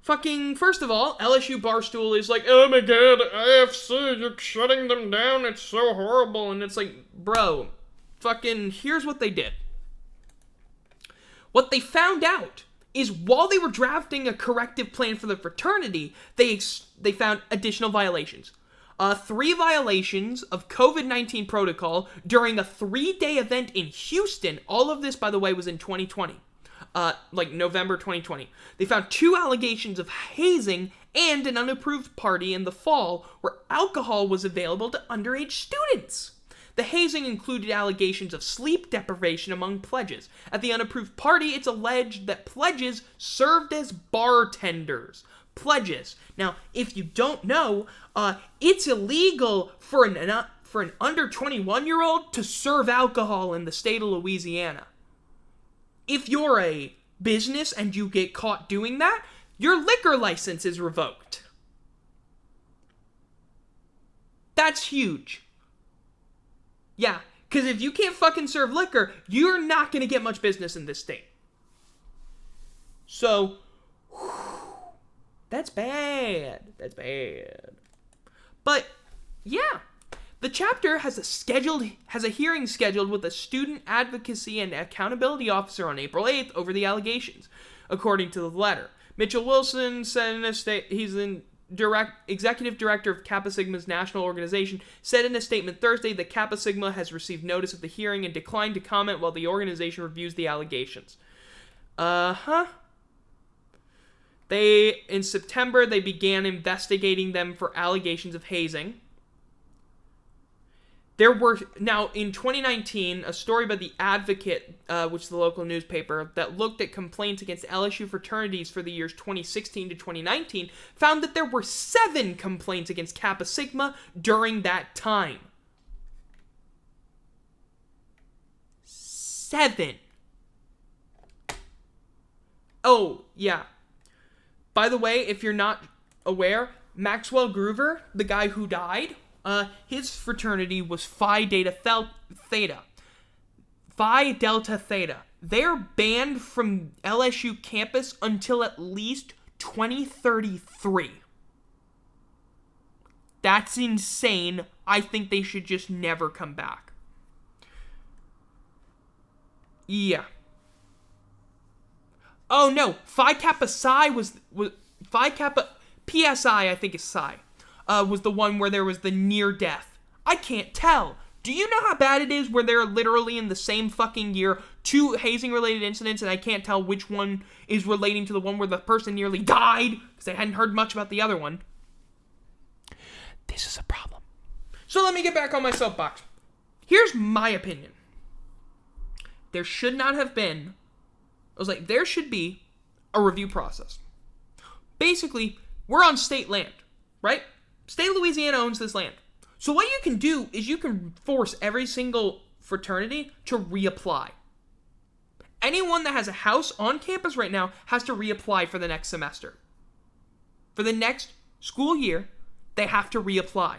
Fucking, first of all, LSU Barstool is like, oh my god, AFC, you're shutting them down, it's so horrible. And it's like, bro, fucking, here's what they did. What they found out is while they were drafting a corrective plan for the fraternity, they found additional violations. 3 violations of COVID-19 protocol during a 3-day event in Houston. All of this, by the way, was in 2020. November 2020. They found 2 allegations of hazing and an unapproved party in the fall where alcohol was available to underage students. The hazing included allegations of sleep deprivation among pledges. At the unapproved party, it's alleged that pledges served as bartenders. Pledges. Now, if you don't know, it's illegal for an under 21-year-old to serve alcohol in the state of Louisiana. If you're a business and you get caught doing that, your liquor license is revoked. That's huge. Yeah, because if you can't fucking serve liquor, you're not going to get much business in this state. So, that's bad. That's bad. But, yeah. The chapter has a hearing scheduled with a student advocacy and accountability officer on April 8th over the allegations, according to the letter. Mitchell Wilson said in a he's in executive director of Kappa Sigma's national organization, said in a statement Thursday that Kappa Sigma has received notice of the hearing and declined to comment while the organization reviews the allegations. In September, they began investigating them for allegations of hazing. There were, now in 2019, a story by The Advocate, which is the local newspaper, that looked at complaints against LSU fraternities for the years 2016 to 2019, found that there were 7 complaints against Kappa Sigma during that time. 7. Oh, yeah. By the way, if you're not aware, Maxwell Groover, the guy who died, his fraternity was Phi Delta Theta. Phi Delta Theta. They're banned from LSU campus until at least 2033. That's insane. I think they should just never come back. Yeah. Oh no, Phi Kappa Psi was Phi Kappa PSI, I think is Psi. Was the one where there was the near death. I can't tell. Do you know how bad it is where they're literally in the same fucking year, 2 hazing-related incidents, and I can't tell which one is relating to the one where the person nearly died, because I hadn't heard much about the other one. This is a problem. So let me get back on my soapbox. Here's my opinion. There should not have been... there should be a review process. Basically, we're on state land, right? State of Louisiana owns this land. So what you can do is you can force every single fraternity to reapply. Anyone that has a house on campus right now has to reapply for the next semester. For the next school year, they have to reapply.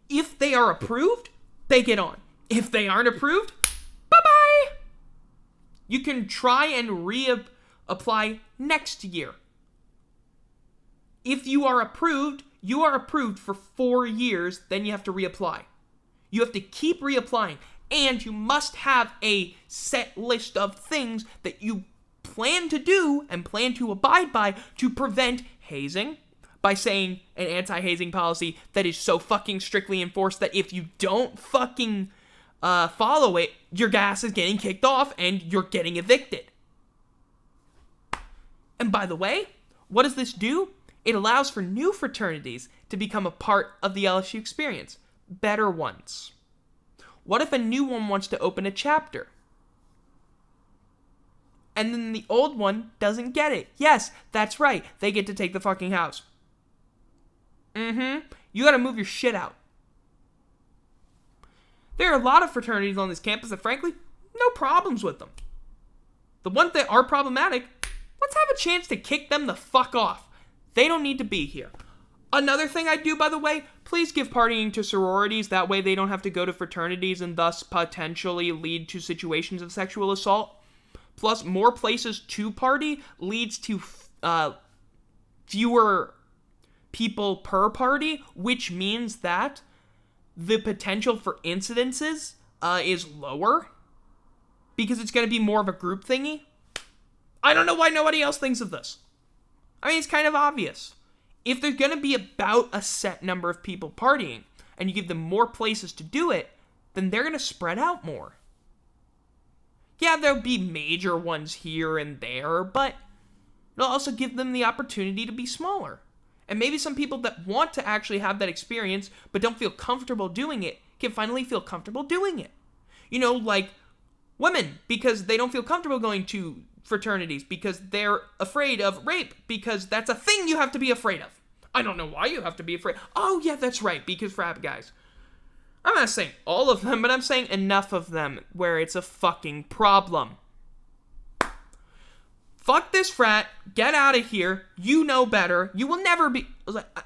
If they are approved, they get on. If they aren't approved, bye-bye. You can try and reapply next year. If you are approved for 4 years, then you have to reapply. You have to keep reapplying, and you must have a set list of things that you plan to do and plan to abide by to prevent hazing, by saying an anti-hazing policy that is so fucking strictly enforced that if you don't fucking follow it, your gas is getting kicked off and you're getting evicted. And by the way, what does this do? It allows for new fraternities to become a part of the LSU experience. Better ones. What if a new one wants to open a chapter? And then the old one doesn't get it. Yes, that's right. They get to take the fucking house. You gotta move your shit out. There are a lot of fraternities on this campus that, frankly, no problems with them. The ones that are problematic, let's have a chance to kick them the fuck off. They don't need to be here. Another thing I do, by the way, please give partying to sororities. That way they don't have to go to fraternities and thus potentially lead to situations of sexual assault. Plus, more places to party leads to fewer people per party, which means that the potential for incidences is lower because it's going to be more of a group thingy. I don't know why nobody else thinks of this. I mean, it's kind of obvious. If there's going to be about a set number of people partying, and you give them more places to do it, then they're going to spread out more. Yeah, there'll be major ones here and there, but it'll also give them the opportunity to be smaller. And maybe some people that want to actually have that experience, but don't feel comfortable doing it, can finally feel comfortable doing it. You know, like women, because they don't feel comfortable going to fraternities because they're afraid of rape, because that's a thing you have to be afraid of. I don't know why you have to be afraid. Oh yeah, that's right, because frat guys. I'm not saying all of them, but I'm saying enough of them where it's a fucking problem. Fuck this frat, get out of here, you know better, you will never be...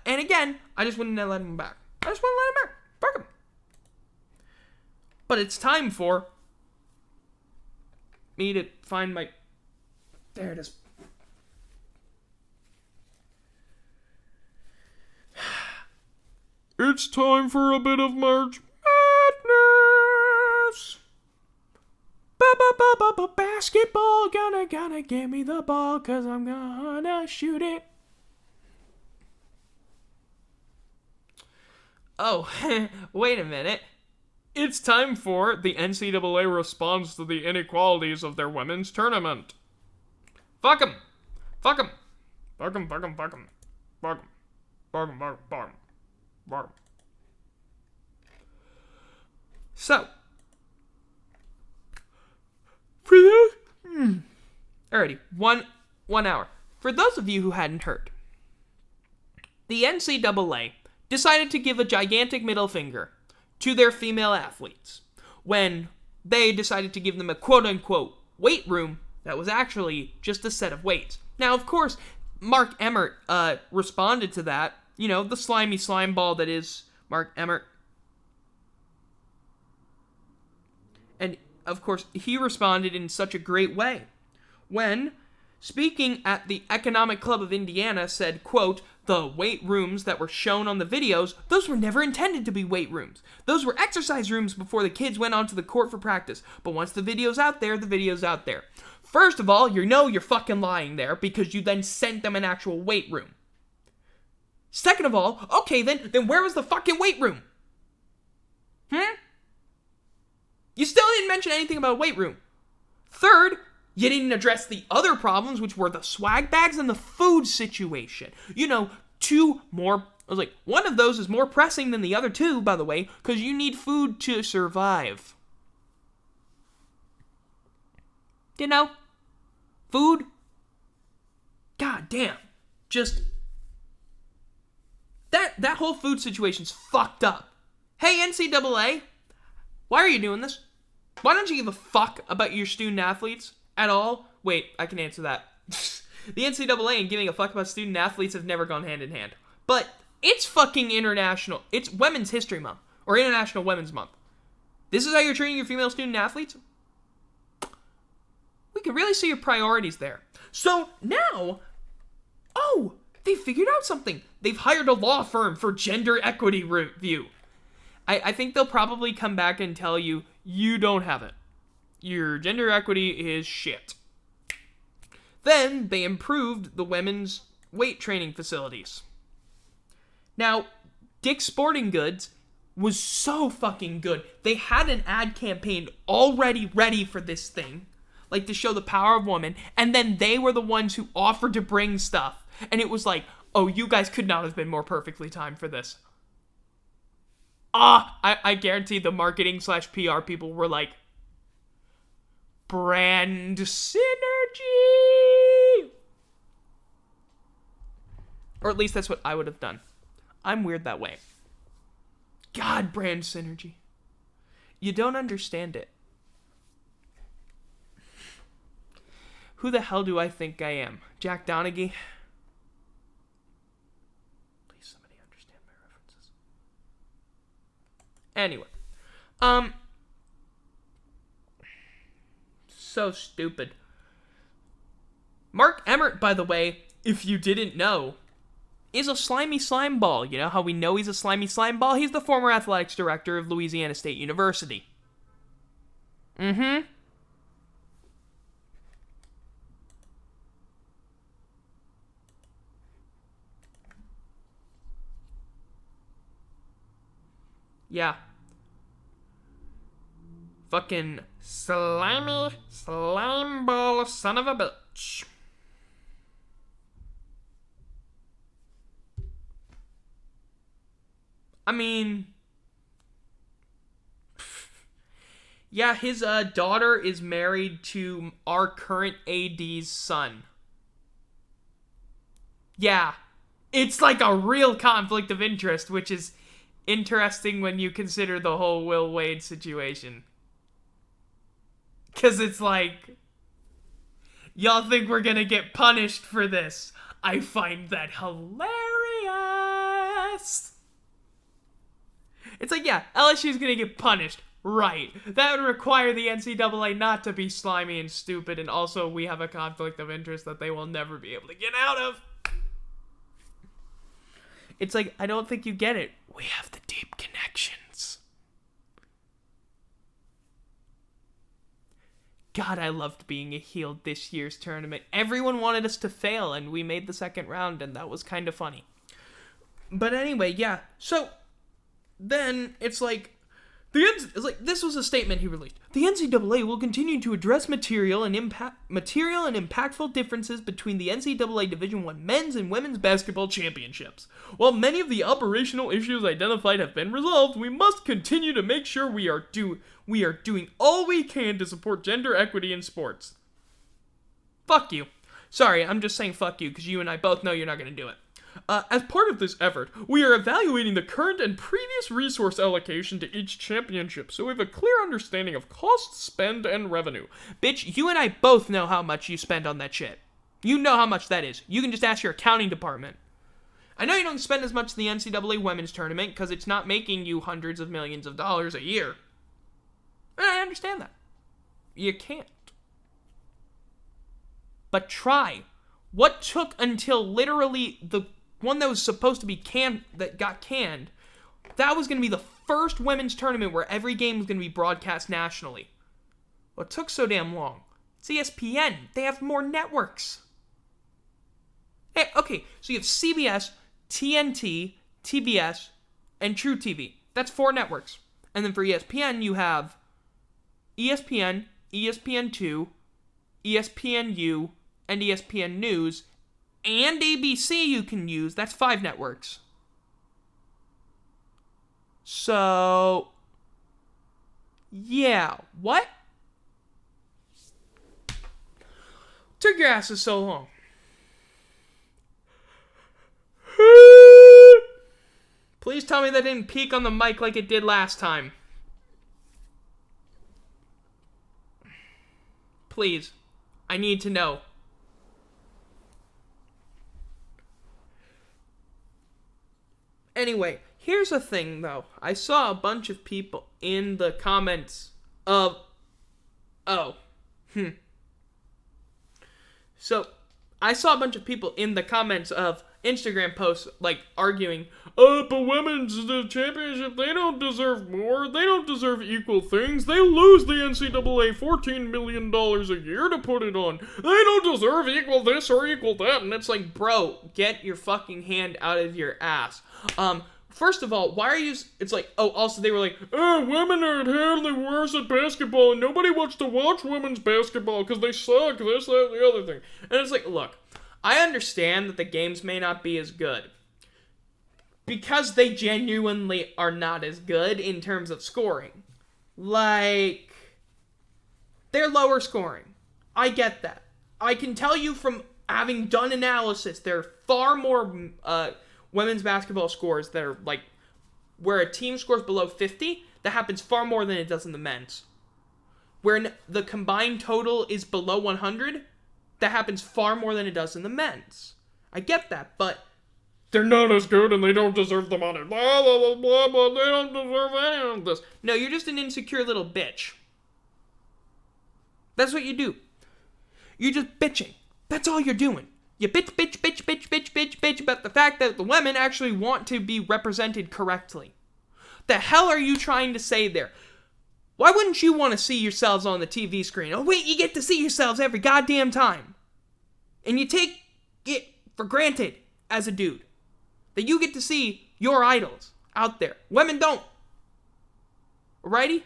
And again, I just wouldn't let him back. I just wouldn't let him back. Fuck him. But it's time for me to find my... There it is. It's time for a bit of March Madness. Basketball, gonna give me the ball, cause I'm gonna shoot it. Oh, wait a minute. It's time for the NCAA response to the inequalities of their women's tournament. Fuck 'em. Fuck 'em. Fuck 'em, fuck 'em, fuck 'em. Fuck 'em. Fuck 'em, fuck 'em, fuck 'em. Fuck 'em. So, for those, alrighty, one hour. For those of you who hadn't heard, the NCAA decided to give a gigantic middle finger to their female athletes when they decided to give them a quote-unquote weight room that was actually just a set of weights. Now, of course, Mark Emmert responded to that. You know, the slimy slime ball that is Mark Emmert. And, of course, he responded in such a great way when, speaking at the Economic Club of Indiana, said, quote, "The weight rooms that were shown on the videos, those were never intended to be weight rooms. Those were exercise rooms before the kids went onto the court for practice. But once the video's out there, the video's out there." First of all, you're fucking lying there because you then sent them an actual weight room. Second of all, okay, then where was the fucking weight room? You still didn't mention anything about a weight room. Third, you didn't address the other problems, which were the swag bags and the food situation. You know, one of those is more pressing than the other two, by the way, because you need food to survive. You know? Food? God damn. Just... That whole food situation's fucked up. Hey, NCAA, why are you doing this? Why don't you give a fuck about your student athletes at all? Wait, I can answer that. The NCAA and giving a fuck about student athletes have never gone hand in hand. But it's fucking international. It's Women's History Month. Or International Women's Month. This is how you're treating your female student athletes? We can really see your priorities there. So now, they figured out something. They've hired a law firm for gender equity review. I think they'll probably come back and tell you, you don't have it. Your gender equity is shit. Then they improved the women's weight training facilities. Now, Dick's Sporting Goods was so fucking good. They had an ad campaign already ready for this thing, like to show the power of women, and then they were the ones who offered to bring stuff. And it was like, oh, you guys could not have been more perfectly timed for this. I guarantee the marketing / PR people were like, brand synergy! Or at least that's what I would have done. I'm weird that way. God, brand synergy. You don't understand it. Who the hell do I think I am? Jack Donaghy? Anyway, so stupid. Mark Emmert, by the way, if you didn't know, is a slimy slime ball. You know how we know he's a slimy slime ball? He's the former athletics director of Louisiana State University. Yeah. Fucking slimy slime ball son of a bitch. I mean... yeah, his daughter is married to our current AD's son. Yeah. It's like a real conflict of interest, which is interesting when you consider the whole Will Wade situation. Because it's like, y'all think we're gonna get punished for this. I find that hilarious. It's like, yeah, LSU's gonna get punished. Right. That would require the NCAA not to be slimy and stupid, and also we have a conflict of interest that they will never be able to get out of. It's like, I don't think you get it. We have the deep connections. God, I loved being a heel this year's tournament. Everyone wanted us to fail, and we made the second round, and that was kind of funny. But anyway, yeah. So, then, it's like, This was a statement he released. The NCAA will continue to address material and impactful differences between the NCAA Division I men's and women's basketball championships. While many of the operational issues identified have been resolved, we must continue to make sure we are doing all we can to support gender equity in sports. Fuck you. Sorry, I'm just saying fuck you because you and I both know you're not going to do it. As part of this effort, we are evaluating the current and previous resource allocation to each championship so we have a clear understanding of cost, spend, and revenue. Bitch, you and I both know how much you spend on that shit. You know how much that is. You can just ask your accounting department. I know you don't spend as much in the NCAA women's tournament because it's not making you hundreds of millions of dollars a year. And I understand that. You can't. But try. What took until literally the one that was supposed to be that got canned, that was going to be the first women's tournament where every game was going to be broadcast nationally. What took so damn long? It's ESPN. They have more networks. Hey, okay, so you have CBS, TNT, TBS, and True TV. That's 4 networks. And then for ESPN, you have ESPN, ESPN2, ESPNU, and ESPN News, and ABC you can use. That's 5 networks. So, yeah. What? Took your asses so long. Please tell me that didn't peak on the mic like it did last time. Please. I need to know. Anyway, here's the thing, though. I saw a bunch of people in the comments of... So, I saw a bunch of people in the comments of Instagram posts, like, arguing, but women's the championship, they don't deserve more. They don't deserve equal things. They lose the NCAA $14 million a year to put it on. They don't deserve equal this or equal that. And it's like, bro, get your fucking hand out of your ass. First of all, why are you... It's like, also they were like, women are inherently worse at basketball, and nobody wants to watch women's basketball because they suck, this, that, the other thing. And it's like, look, I understand that the games may not be as good. Because they genuinely are not as good in terms of scoring. Like, they're lower scoring. I get that. I can tell you from having done analysis, there are far more... women's basketball scores that are like where a team scores below 50, that happens far more than it does in the men's. Where the combined total is below 100, that happens far more than it does in the men's. I get that, but they're not as good and they don't deserve the money. Blah, blah, blah, blah, blah, they don't deserve any of this. No, you're just an insecure little bitch. That's what you do. You're just bitching. That's all you're doing. You bitch about the fact that the women actually want to be represented correctly. The hell are you trying to say there? Why wouldn't you want to see yourselves on the TV screen? Oh wait, you get to see yourselves every goddamn time. And you take it for granted as a dude. That you get to see your idols out there. Women don't. Alrighty?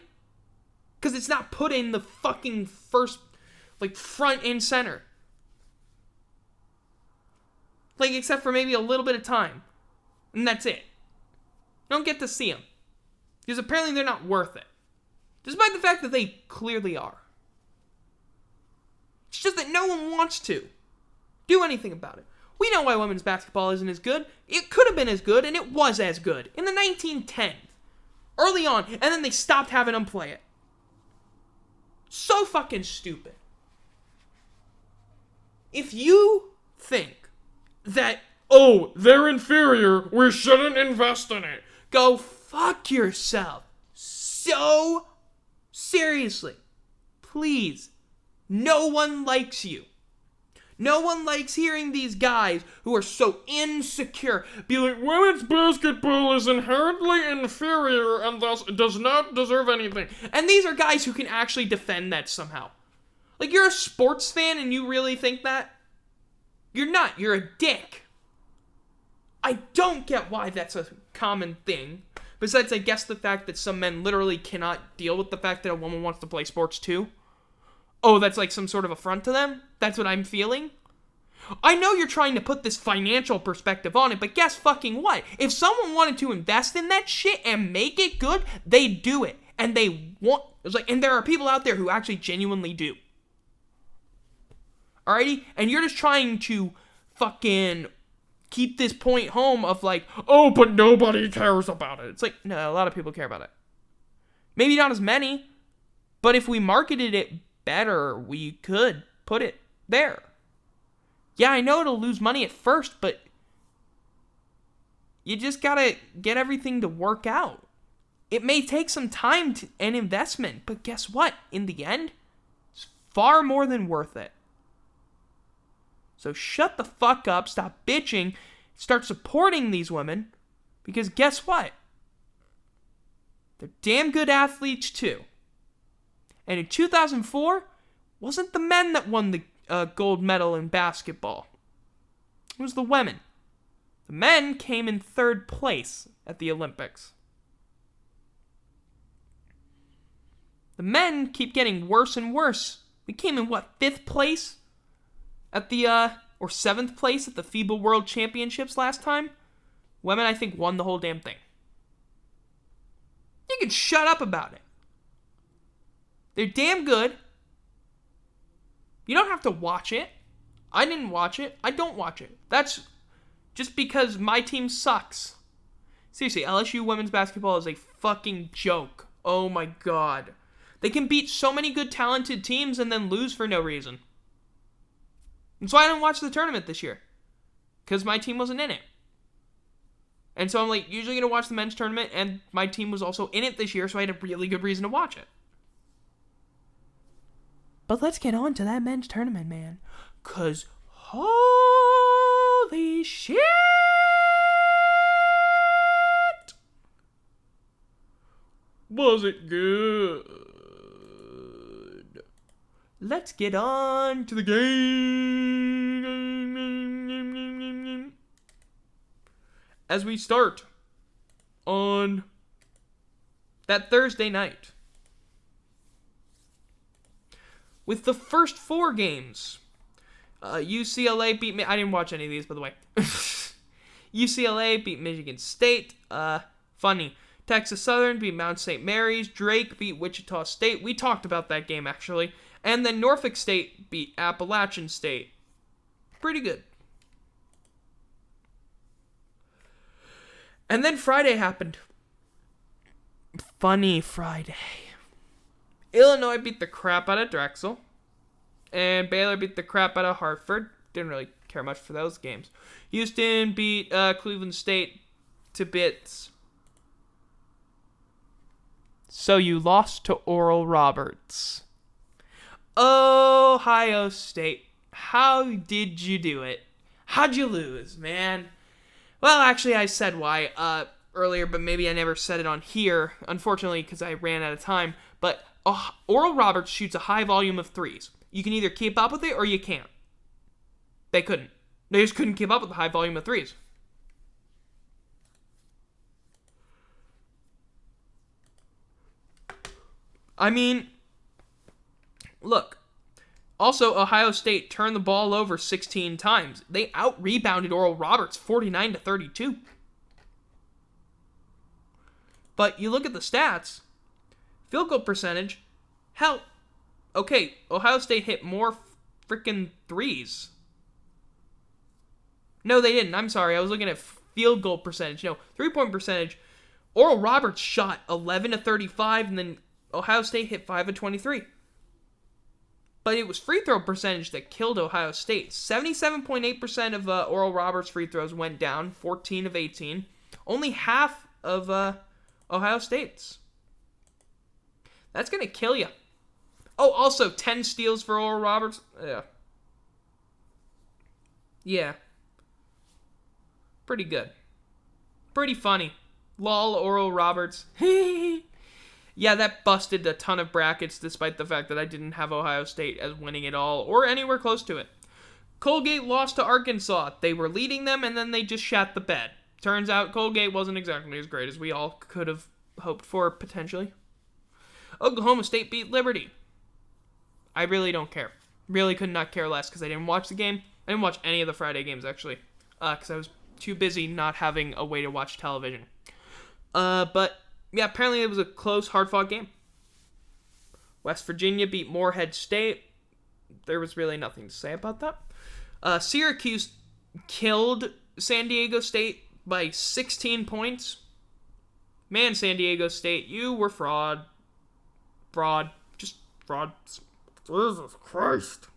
Because it's not put in the fucking first, front and center. Except for maybe a little bit of time. And that's it. You don't get to see them. Because apparently they're not worth it. Despite the fact that they clearly are. It's just that no one wants to do anything about it. We know why women's basketball isn't as good. It could have been as good, and it was as good. In the 1910s. Early on, and then they stopped having them play it. So fucking stupid. If you think that, they're inferior, we shouldn't invest in it, go fuck yourself. So, seriously, please, no one likes you. No one likes hearing these guys who are so insecure be like, women's basketball is inherently inferior and thus does not deserve anything. And these are guys who can actually defend that somehow. You're a sports fan and you really think that? You're not. You're a dick. I don't get why that's a common thing. Besides, I guess the fact that some men literally cannot deal with the fact that a woman wants to play sports too. Oh, that's like some sort of affront to them? That's what I'm feeling? I know you're trying to put this financial perspective on it, but guess fucking what? If someone wanted to invest in that shit and make it good, they do it. And they want... And there are people out there who actually genuinely do. Alrighty? And you're just trying to fucking keep this point home of like, oh, but nobody cares about it. It's like, no, a lot of people care about it. Maybe not as many, but if we marketed it better, we could put it there. Yeah, I know it'll lose money at first, but you just gotta get everything to work out. It may take some time and investment, but guess what? In the end, it's far more than worth it. So shut the fuck up, stop bitching, start supporting these women, because guess what? They're damn good athletes too. And in 2004, wasn't the men that won the gold medal in basketball. It was the women. The men came in third place at the Olympics. The men keep getting worse and worse. We came in, what, 5th place? At the, or 7th place at the FIBA World Championships last time? Women, I think, won the whole damn thing. You can shut up about it. They're damn good. You don't have to watch it. I didn't watch it. I don't watch it. That's just because my team sucks. Seriously, LSU women's basketball is a fucking joke. Oh my god. They can beat so many good, talented teams and then lose for no reason. That's why I didn't watch the tournament this year. Because my team wasn't in it. And so I'm like, usually going to watch the men's tournament, and my team was also in it this year, so I had a really good reason to watch it. But let's get on to that men's tournament, man. Because holy shit! Was it good? Let's get on to the game. As we start on that Thursday night with the first 4 games. UCLA beat me. I didn't watch any of these, by the way. UCLA beat Michigan State. Funny. Texas Southern beat Mount St. Mary's. Drake beat Wichita State. We talked about that game, actually. And then Norfolk State beat Appalachian State. Pretty good. And then Friday happened. Funny Friday. Illinois beat the crap out of Drexel. And Baylor beat the crap out of Hartford. Didn't really care much for those games. Houston beat Cleveland State to bits. So you lost to Oral Roberts. Ohio State. How did you do it? How'd you lose, man? Well, actually, I said why earlier, but maybe I never said it on here, unfortunately, because I ran out of time. But Oral Roberts shoots a high volume of threes. You can either keep up with it or you can't. They couldn't. They just couldn't keep up with the high volume of threes. I mean, look. Also, Ohio State turned the ball over 16 times. They out-rebounded Oral Roberts 49-32. But you look at the stats. Field goal percentage. Hell, okay, Ohio State hit more freaking threes. No, they didn't. I'm sorry. I was looking at field goal percentage. No, three-point percentage. Oral Roberts shot 11-35, and then Ohio State hit 5-23. But it was free throw percentage that killed Ohio State. 77.8% of Oral Roberts' free throws went down, 14 of 18. Only half of Ohio State's. That's going to kill you. Oh, also 10 steals for Oral Roberts. Yeah. Pretty good. Pretty funny. Lol, Oral Roberts. Yeah, that busted a ton of brackets despite the fact that I didn't have Ohio State as winning it all or anywhere close to it. Colgate lost to Arkansas. They were leading them and then they just shat the bed. Turns out Colgate wasn't exactly as great as we all could have hoped for, potentially. Oklahoma State beat Liberty. I really don't care. Really could not care less because I didn't watch the game. I didn't watch any of the Friday games, actually, because I was too busy not having a way to watch television. But, yeah, apparently it was a close, hard-fought game. West Virginia beat Morehead State. There was really nothing to say about that. Syracuse killed San Diego State by 16 points. Man, San Diego State, you were fraud. Fraud. Just fraud. Jesus Christ.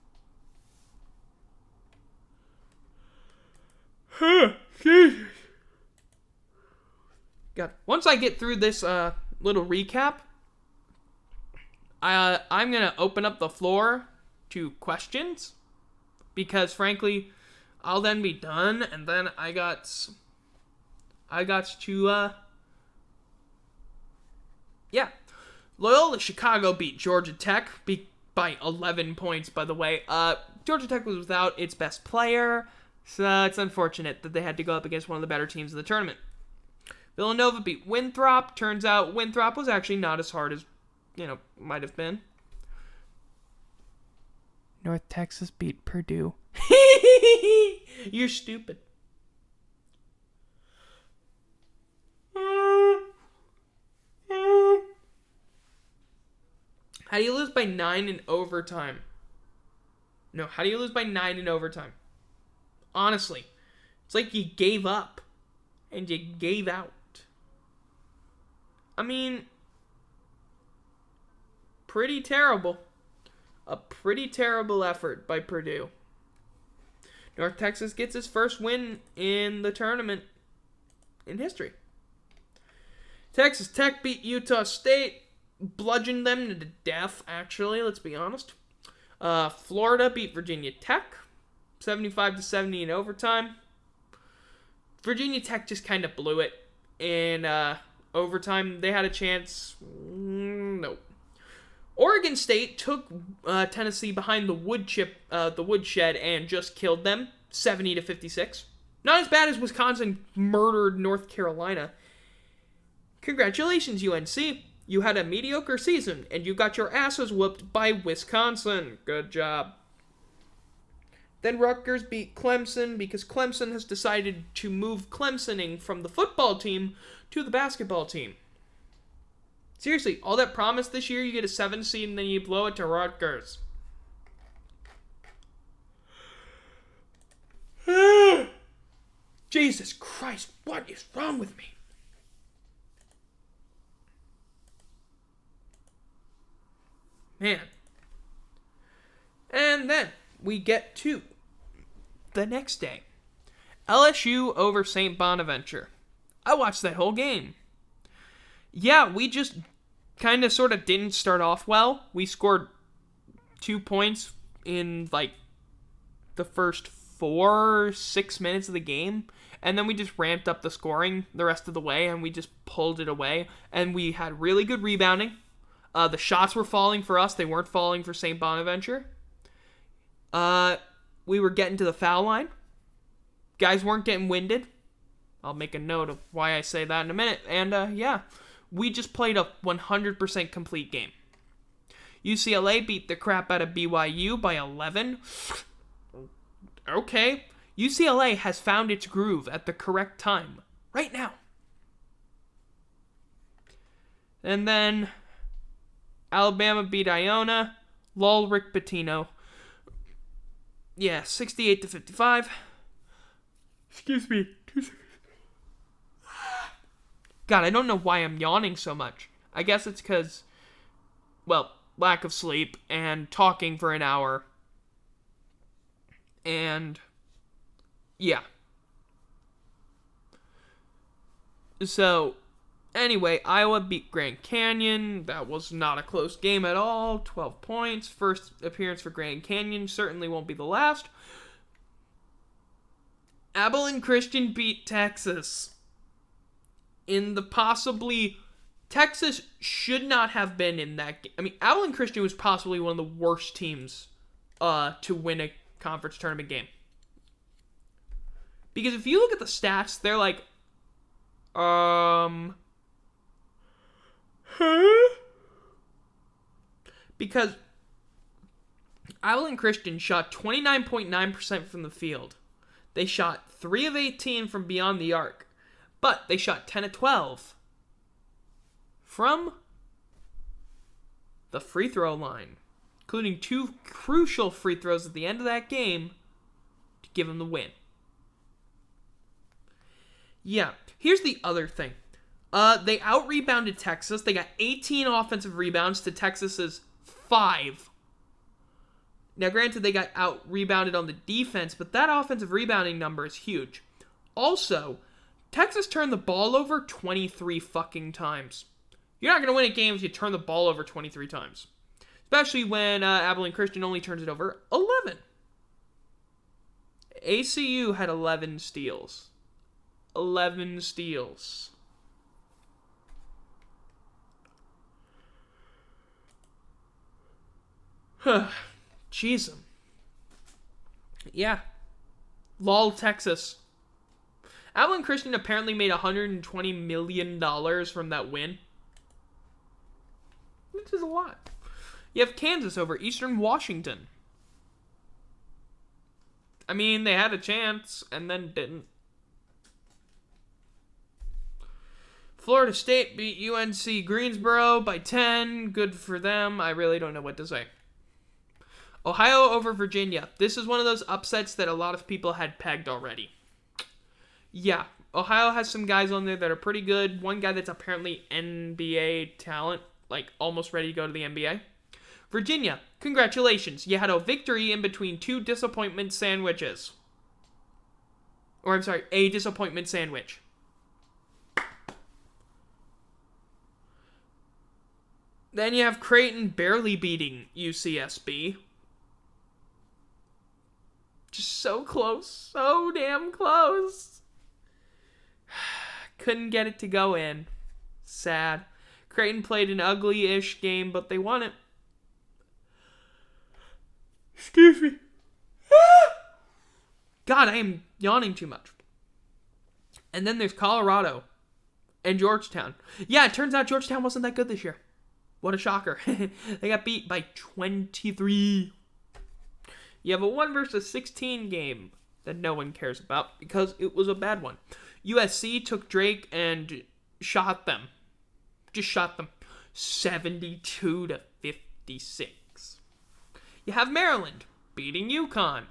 Jesus. God. Once I get through this little recap, I'm going to open up the floor to questions. Because, frankly, I'll then be done, and then I got to, yeah. Loyola Chicago beat Georgia Tech by 11 points, by the way. Georgia Tech was without its best player, so it's unfortunate that they had to go up against one of the better teams in the tournament. Villanova beat Winthrop. Turns out Winthrop was actually not as hard as, might have been. North Texas beat Purdue. You're stupid. How do you lose by 9 in overtime? No, how do you lose by 9 in overtime? Honestly, it's like you gave up and you gave out. I mean, pretty terrible. A pretty terrible effort by Purdue. North Texas gets its first win in the tournament in history. Texas Tech beat Utah State. Bludgeoned them to death, actually, let's be honest. Florida beat Virginia Tech. 75-70 in overtime. Virginia Tech just kind of blew it in overtime. They had a chance. Nope. Oregon State took Tennessee behind the woodshed and just killed them, 70-56. Not as bad as Wisconsin murdered North Carolina. Congratulations, UNC. You had a mediocre season, and you got your asses whooped by Wisconsin. Good job. Then Rutgers beat Clemson because Clemson has decided to move Clemsoning from the football team to the basketball team. Seriously, all that promise this year, you get a 7 seed and then you blow it to Rutgers. Jesus Christ, what is wrong with me? Man. And then we get to the next day. LSU over St. Bonaventure. I watched that whole game. Yeah, we just kind of sort of didn't start off well. We scored 2 points in the first 4-6 minutes of the game. And then we just ramped up the scoring the rest of the way and we just pulled it away. And we had really good rebounding. The shots were falling for us. They weren't falling for St. Bonaventure. We were getting to the foul line. Guys weren't getting winded. I'll make a note of why I say that in a minute. And, yeah, we just played a 100% complete game. UCLA beat the crap out of BYU by 11. Okay. UCLA has found its groove at the correct time. Right now. And then Alabama beat Iona. Lol, Rick Pitino. Yeah, 68-55. Excuse me. God, I don't know why I'm yawning so much. I guess it's because, well, lack of sleep and talking for an hour. And, yeah. So, anyway, Iowa beat Grand Canyon. That was not a close game at all. 12 points. First appearance for Grand Canyon. Certainly won't be the last. Abilene Christian beat Texas. In the possibly... Texas should not have been in that game. I mean, Abilene Christian was possibly one of the worst teams to win a conference tournament game. Because if you look at the stats, they're like Um, because Abilene Christian shot 29.9% from the field. They shot 3 of 18 from beyond the arc, but they shot 10 of 12 from the free throw line, including 2 crucial free throws at the end of that game to give them the win. Yeah, here's the other thing. They out-rebounded Texas. They got 18 offensive rebounds to Texas's 5. Now, granted, they got out-rebounded on the defense, but that offensive rebounding number is huge. Also, Texas turned the ball over 23 fucking times. You're not going to win a game if you turn the ball over 23 times. Especially when Abilene Christian only turns it over 11. ACU had 11 steals. 11 steals. Jeez. Yeah. Lol, Texas. Abilene Christian apparently made $120 million from that win. Which is a lot. You have Kansas over Eastern Washington. I mean, they had a chance and then didn't. Florida State beat UNC Greensboro by 10. Good for them. I really don't know what to say. Ohio over Virginia. This is one of those upsets that a lot of people had pegged already. Yeah, Ohio has some guys on there that are pretty good. One guy that's apparently NBA talent, like almost ready to go to the NBA. Virginia, congratulations. You had a victory in between 2 disappointment sandwiches. Or I'm sorry, a disappointment sandwich. Then you have Creighton barely beating UCSB. Just so close. So damn close. Couldn't get it to go in. Sad. Creighton played an ugly-ish game, but they won it. Excuse me. God, I am yawning too much. And then there's Colorado and Georgetown. Yeah, it turns out Georgetown wasn't that good this year. What a shocker. They got beat by 23. You have a 1 versus 16 game that no one cares about because it was a bad one. USC took Drake and shot them. Just shot them. 72 to 56. You have Maryland beating UConn,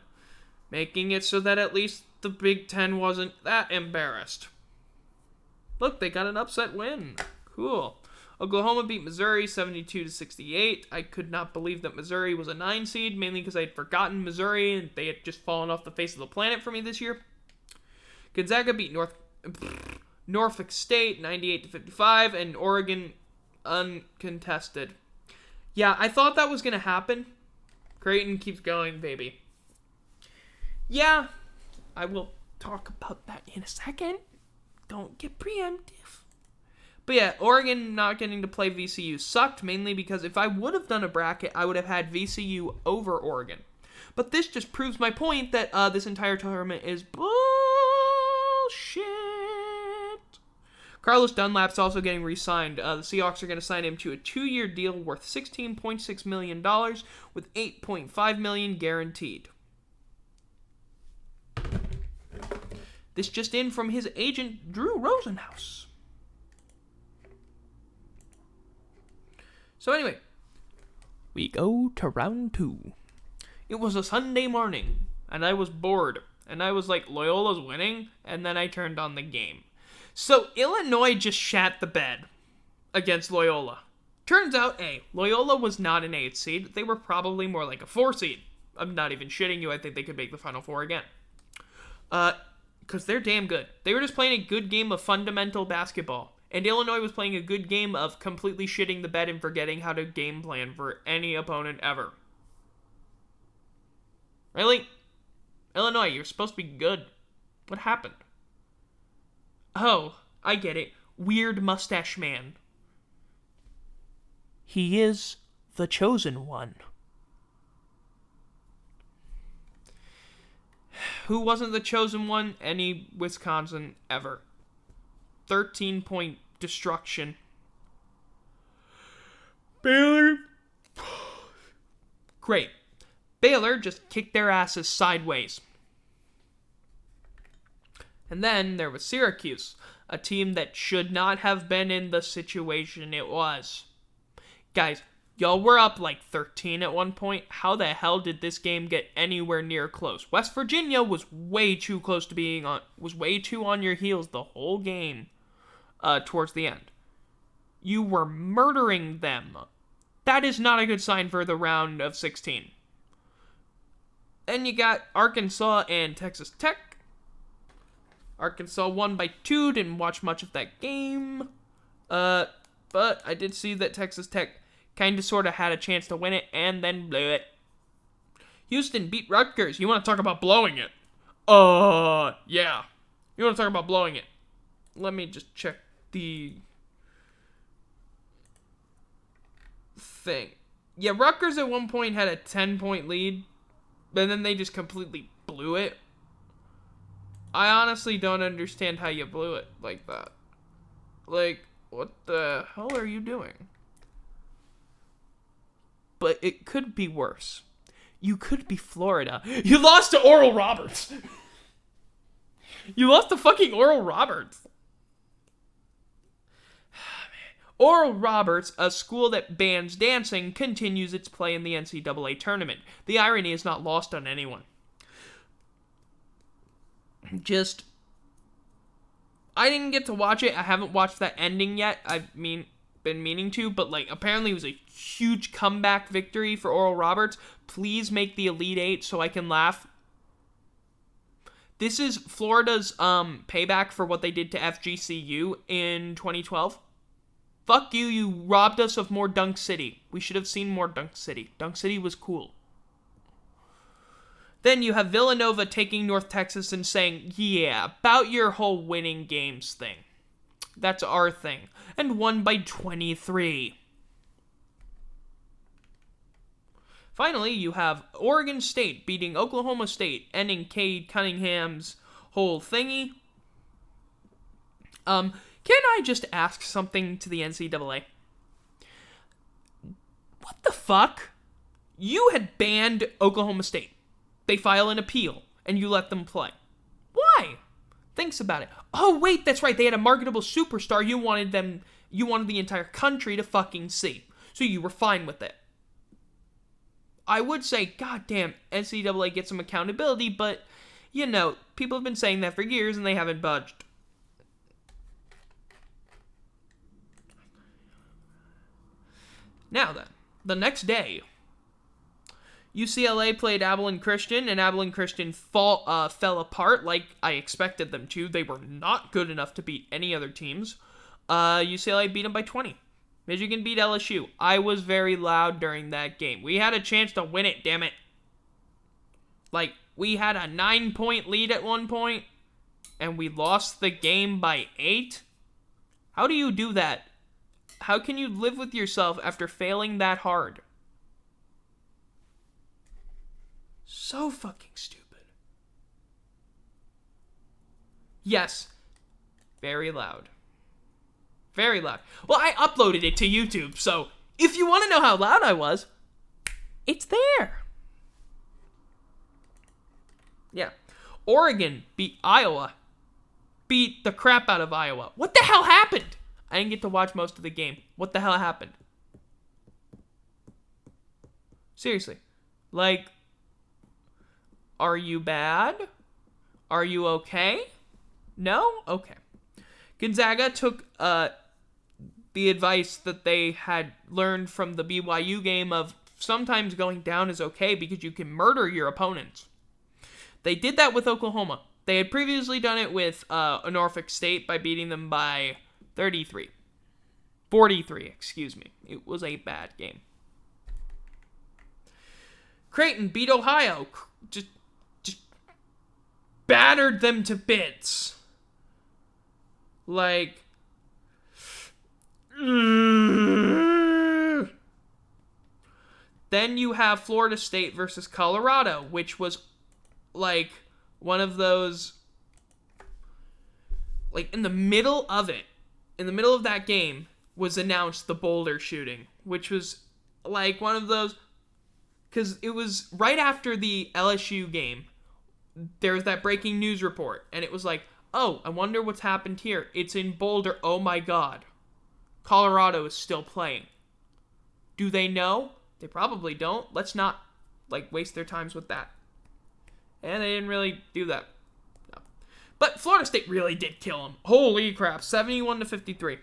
making it so that at least the Big Ten wasn't that embarrassed. Look, they got an upset win. Cool. Oklahoma beat Missouri 72 to 68. I could not believe that Missouri was a 9 seed, mainly because I had forgotten Missouri and they had just fallen off the face of the planet for me this year. Gonzaga beat Norfolk State 98 to 55, and Oregon uncontested. Yeah, I thought that was going to happen. Creighton keeps going, baby. Yeah, I will talk about that in a second. Don't get preemptive. But yeah, Oregon not getting to play VCU sucked, mainly because if I would have done a bracket, I would have had VCU over Oregon. But this just proves my point that this entire tournament is bullshit. Carlos Dunlap's also getting re-signed. The Seahawks are going to sign him to a 2-year deal worth $16.6 million with $8.5 million guaranteed. This just in from his agent, Drew Rosenhaus. So anyway, we go to round 2. It was a Sunday morning, and I was bored. And I was like, Loyola's winning? And then I turned on the game. So Illinois just shat the bed against Loyola. Turns out, Loyola was not an 8 seed. They were probably more like a 4 seed. I'm not even shitting you. I think they could make the Final Four again. Because they're damn good. They were just playing a good game of fundamental basketball. And Illinois was playing a good game of completely shitting the bed and forgetting how to game plan for any opponent ever. Really? Illinois, you're supposed to be good. What happened? Oh, I get it. Weird mustache man. He is the chosen one. Who wasn't the chosen one? Any Wisconsin ever. 13-point destruction. Baylor. Great. Baylor just kicked their asses sideways. And then there was Syracuse, a team that should not have been in the situation it was. Guys, y'all were up like 13 at one point. How the hell did this game get anywhere near close? West Virginia was way too close to being on, was way too on your heels the whole game towards the end. You were murdering them. That is not a good sign for the round of 16. Then you got Arkansas and Texas Tech. Arkansas won by 2, didn't watch much of that game. But I did see that Texas Tech kind of sort of had a chance to win it and then blew it. Houston beat Rutgers. You want to talk about blowing it? Yeah. You want to talk about blowing it? Let me just check the thing. Yeah, Rutgers at one point had a 10-point lead, but then they just completely blew it. I honestly don't understand how you blew it like that. Like, what the hell are you doing? But it could be worse. You could be Florida. You lost to Oral Roberts. You lost to fucking Oral Roberts. Oral Roberts, a school that bans dancing, continues its play in the NCAA tournament. The irony is not lost on anyone. I didn't get to watch it. I haven't watched that ending yet. Been meaning to, but like apparently it was a huge comeback victory for Oral Roberts. Please make the Elite Eight so I can laugh. This is Florida's payback for what they did to FGCU in 2012. Fuck you, you robbed us of more Dunk City. We should have seen more Dunk City. Dunk City was cool. Then you have Villanova taking North Texas and saying, yeah, about your whole winning games thing. That's our thing. And won by 23. Finally, you have Oregon State beating Oklahoma State, ending Cade Cunningham's whole thingy. Can I just ask something to the NCAA? What the fuck? You had banned Oklahoma State. They file an appeal, and you let them play. Why? Thinks about it. Oh, wait, that's right. They had a marketable superstar. You wanted the entire country to fucking see. So you were fine with it. I would say, goddamn, NCAA get some accountability, but, you know, people have been saying that for years, and they haven't budged. Now then, the next day, UCLA played Abilene Christian, and Abilene Christian fell apart like I expected them to. They were not good enough to beat any other teams. UCLA beat them by 20. Michigan beat LSU. I was very loud during that game. We had a chance to win it, damn it. Like, we had a 9-point lead at one point, and we lost the game by 8? How do you do that? How can you live with yourself after failing that hard? So fucking stupid. Yes. Very loud. Very loud. Well, I uploaded it to YouTube, so if you want to know how loud I was, it's there. Yeah. Oregon beat Iowa. Beat the crap out of Iowa. What the hell happened? I didn't get to watch most of the game. What the hell happened? Seriously. Like, are you bad? Are you okay? No? Okay. Gonzaga took the advice that they had learned from the BYU game of sometimes going down is okay because you can murder your opponents. They did that with Oklahoma. They had previously done it with Norfolk State by beating them by 43. 43, excuse me. It was a bad game. Creighton beat Ohio. Just battered them to bits. Like, then you have Florida State versus Colorado, which was like one of those, like in the middle of it, in the middle of that game, was announced the Boulder shooting, which was like one of those, because it was right after the LSU game. There was that breaking news report, and it was like, oh, I wonder what's happened here. It's in Boulder. Oh my God. Colorado is still playing. Do they know? They probably don't. Let's not, waste their times with that. And they didn't really do that. No. But Florida State really did kill them. Holy crap. 71-53.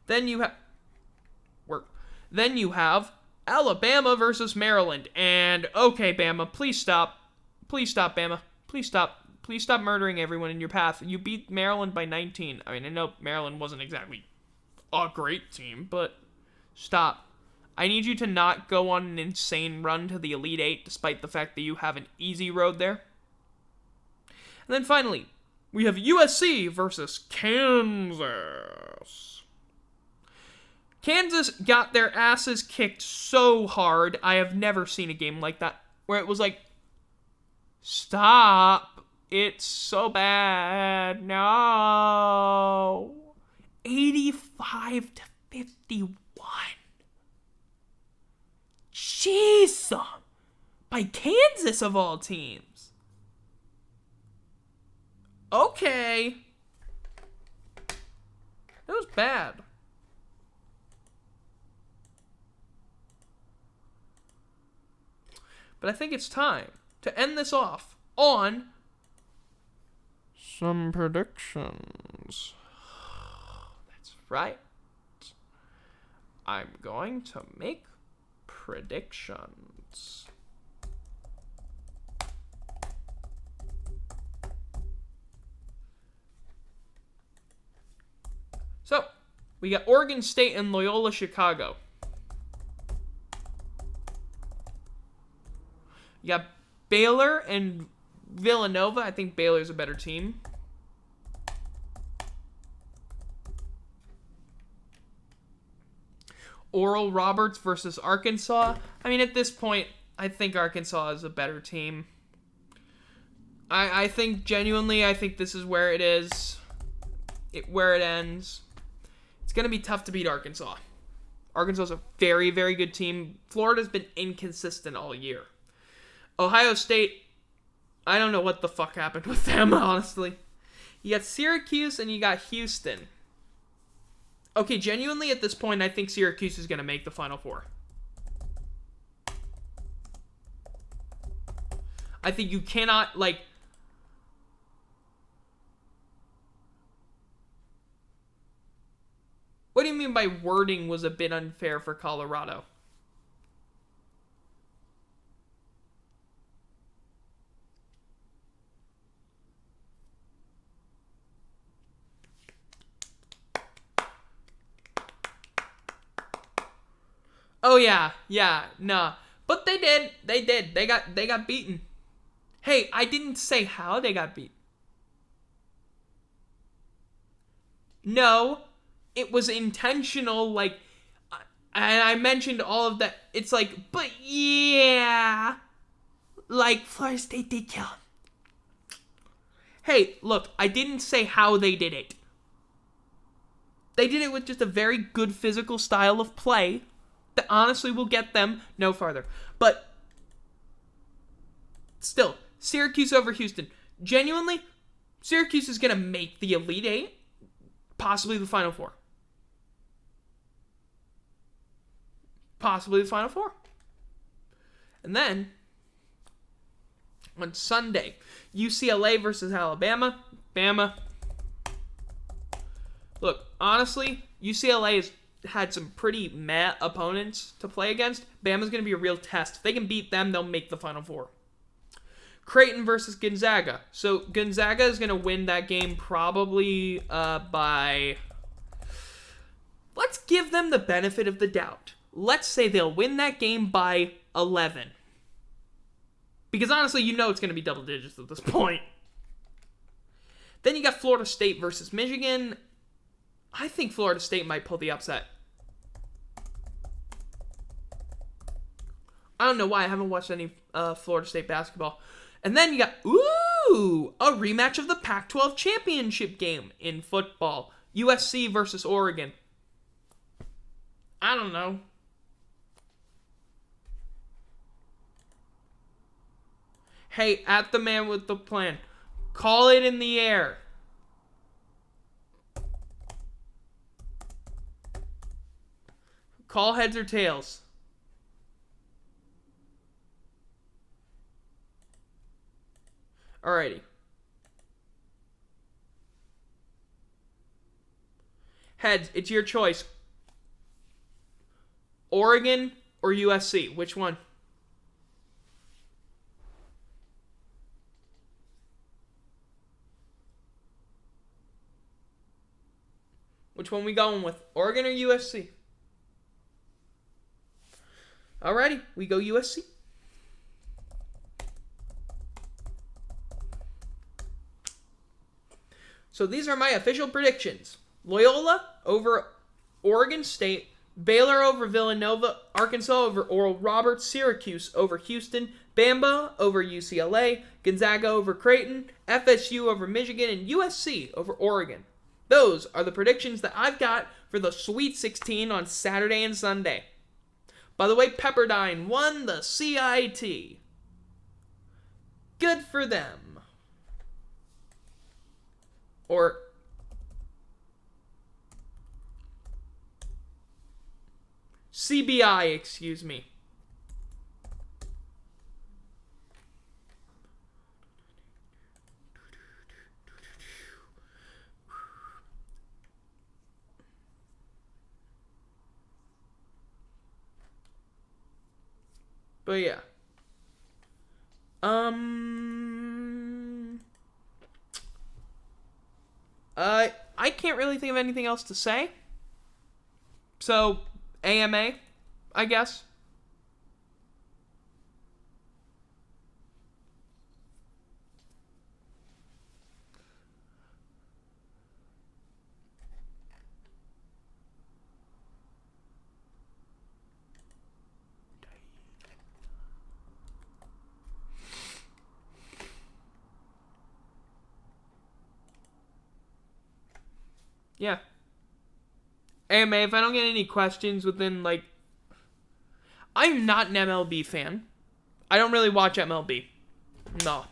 Then you have Alabama versus Maryland. And, okay, Bama, please stop. Please stop, Bama. Please stop. Please stop murdering everyone in your path. You beat Maryland by 19. I mean, I know Maryland wasn't exactly a great team, but stop. I need you to not go on an insane run to the Elite Eight, despite the fact that you have an easy road there. And then finally, we have USC versus Kansas. Kansas got their asses kicked so hard, I have never seen a game like that, where it was like, stop, it's so bad, no. 85-51. Jeez, by Kansas of all teams. Okay. That was bad. But I think it's time to end this off on some predictions. That's right. I'm going to make predictions. So, we got Oregon State and Loyola Chicago. You got Baylor and Villanova. I think Baylor's a better team. Oral Roberts versus Arkansas. I mean, at this point, I think Arkansas is a better team. I think, genuinely, I think this is where it is. Where it ends. It's going to be tough to beat Arkansas. Arkansas is a very, very good team. Florida's been inconsistent all year. Ohio State, I don't know what the fuck happened with them, honestly. You got Syracuse and you got Houston. Okay, genuinely, at this point, I think Syracuse is going to make the Final Four. I think you cannot, What do you mean by wording was a bit unfair for Colorado? Oh yeah, nah. But they did. They got beaten. Hey, I didn't say how they got beat. No, it was intentional, and I mentioned all of that. It's but yeah, Florida State did kill them. Hey, look, I didn't say how they did it. They did it with just a very good physical style of play that honestly will get them no farther. But still, Syracuse over Houston. Genuinely, Syracuse is going to make the Elite Eight, possibly the Final Four. Possibly the Final Four. And then, on Sunday, UCLA versus Alabama. Bama. Look, honestly, UCLA has had some pretty meh opponents to play against. Bama's going to be a real test. If they can beat them, they'll make the Final Four. Creighton versus Gonzaga. So Gonzaga is going to win that game probably by... Let's give them the benefit of the doubt. Let's say they'll win that game by 11. Because honestly, you know it's going to be double digits at this point. Then you got Florida State versus Michigan. I think Florida State might pull the upset. I don't know why I haven't watched any Florida State basketball. And then you got, Ooh, a rematch of the Pac-12 championship game in football. USC versus Oregon. I don't know. Hey, at the man with the plan. Call it in the air. Call heads or tails. Alrighty. Heads, it's your choice. Oregon or USC? Which one? Which one we going with? Oregon or USC? Alrighty, we go USC. So these are my official predictions. Loyola over Oregon State, Baylor over Villanova, Arkansas over Oral Roberts, Syracuse over Houston, Bama over UCLA, Gonzaga over Creighton, FSU over Michigan, and USC over Oregon. Those are the predictions that I've got for the Sweet 16 on Saturday and Sunday. By the way, Pepperdine won the CIT. Good for them. Or CBI, excuse me. But yeah. I can't really think of anything else to say. So, AMA, I guess. Yeah. AMA, if I don't get any questions within, like... I'm not an MLB fan. I don't really watch MLB. No.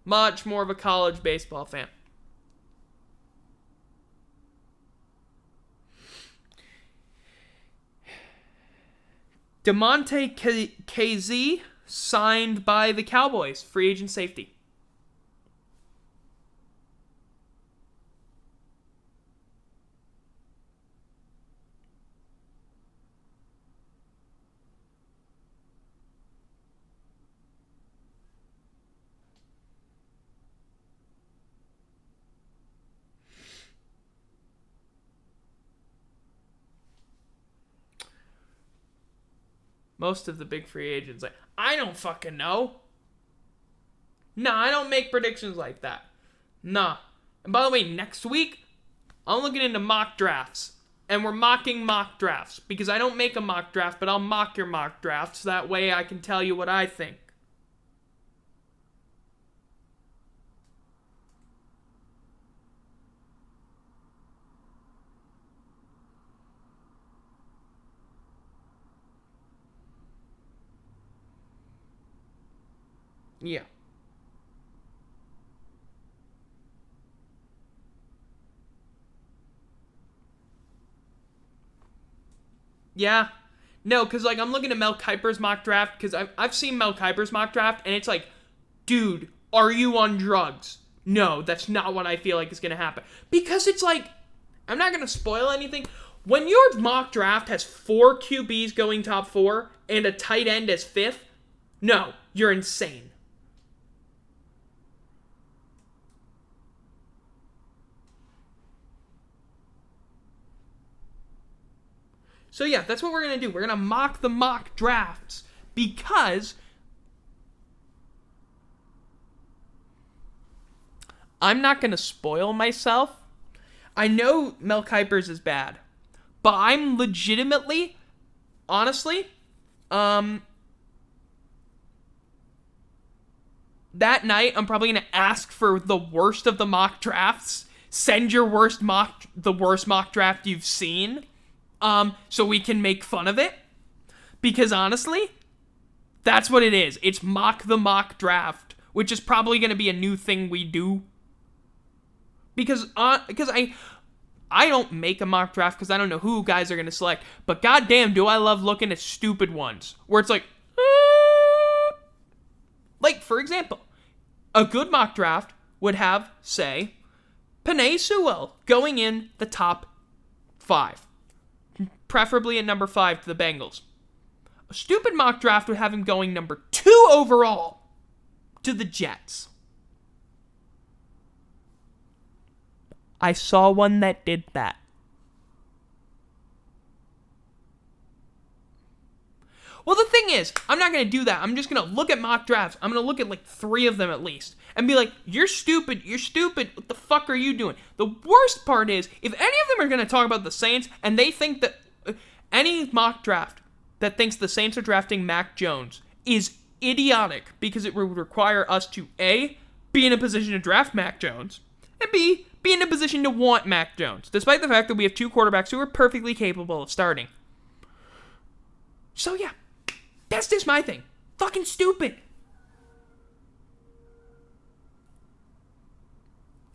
Much more of a college baseball fan. DeMonte KZ signed by the Cowboys. Free agent safety. Most of the big free agents, like, I don't fucking know. Nah, I don't make predictions like that. Nah. And by the way, next week, I'm looking into mock drafts. And we're mocking mock drafts. Because I don't make a mock draft, but I'll mock your mock drafts. That way I can tell you what I think. Yeah. Yeah. No, because, like, I'm looking at Mel Kiper's mock draft, because I've seen Mel Kiper's mock draft, and it's like, dude, are you on drugs? No, that's not what I feel like is going to happen. Because it's like, I'm not going to spoil anything. When your mock draft has 4 QBs going top 4, and a tight end as 5th, no, you're insane. So yeah, that's what we're going to do. We're going to mock the mock drafts because I'm not going to spoil myself. I know Mel Kiper's is bad, but I'm legitimately, honestly, that night, I'm probably going to ask for the worst of the mock drafts. Send your the worst mock draft you've seen, so we can make fun of it. Because honestly, that's what it is. It's mock the mock draft, which is probably going to be a new thing we do. Because I don't make a mock draft because I don't know who guys are going to select. But goddamn, do I love looking at stupid ones where it's like, for example, a good mock draft would have, say, Penei Sewell going in the top 5, preferably at number 5 to the Bengals. A stupid mock draft would have him going number 2 overall to the Jets. I saw one that did that. Well, the thing is, I'm not going to do that. I'm just going to look at mock drafts. I'm going to look at like 3 of them at least and be like, you're stupid. What the fuck are you doing? The worst part is, if any of them are going to talk about the Saints and they think that any mock draft that thinks the Saints are drafting Mac Jones is idiotic because it would require us to A, be in a position to draft Mac Jones, and B, be in a position to want Mac Jones, despite the fact that we have 2 quarterbacks who are perfectly capable of starting. So yeah, that's just my thing. Fucking stupid.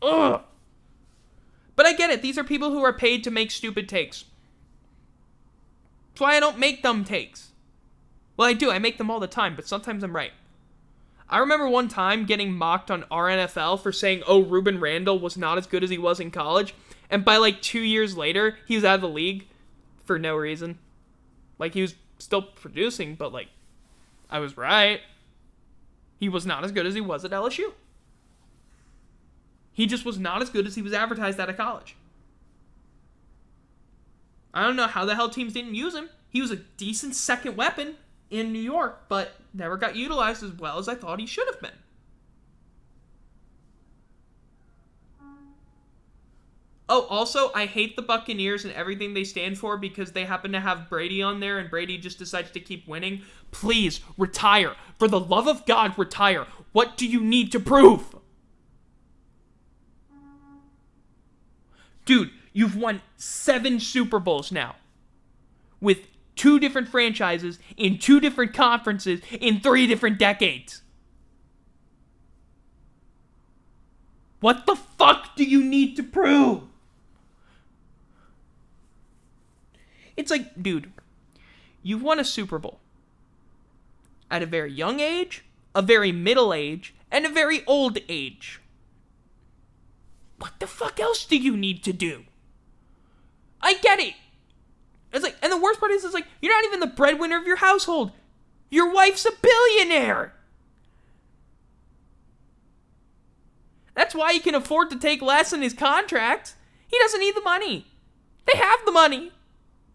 Ugh. But I get it. These are people who are paid to make stupid takes. That's why I don't make dumb takes. Well, I do. I make them all the time, but sometimes I'm right. I remember one time getting mocked on RNFL for saying, Ruben Randall was not as good as he was in college. And by like 2 years later, he was out of the league for no reason. Like, he was still producing, but like, I was right. He was not as good as he was at LSU. He just was not as good as he was advertised out of college. I don't know how the hell teams didn't use him. He was a decent second weapon in New York, but never got utilized as well as I thought he should have been. Oh, also, I hate the Buccaneers and everything they stand for because they happen to have Brady on there and Brady just decides to keep winning. Please, retire. For the love of God, retire. What do you need to prove? Dude, you've won 7 Super Bowls now. With 2 different franchises, in 2 different conferences, in 3 different decades. What the fuck do you need to prove? It's like, dude, you've won a Super Bowl. At a very young age, a very middle age, and a very old age. What the fuck else do you need to do? I get it. It's like, and the worst part is, it's like, you're not even the breadwinner of your household. Your wife's a billionaire. That's why he can afford to take less in his contract. He doesn't need the money. They have the money.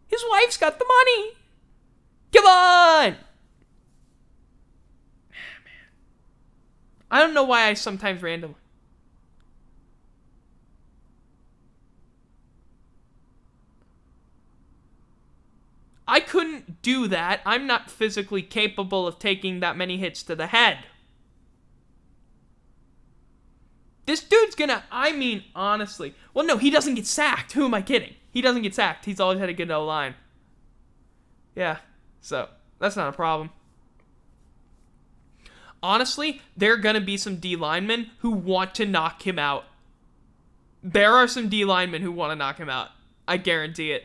His wife's got the money. Come on. I don't know why I sometimes randomly. I couldn't do that. I'm not physically capable of taking that many hits to the head. This dude's gonna, honestly. Well, no, he doesn't get sacked. Who am I kidding? He doesn't get sacked. He's always had a good O-line. Yeah, so that's not a problem. Honestly, there are gonna be some D linemen who want to knock him out. There are some D linemen who want to knock him out. I guarantee it.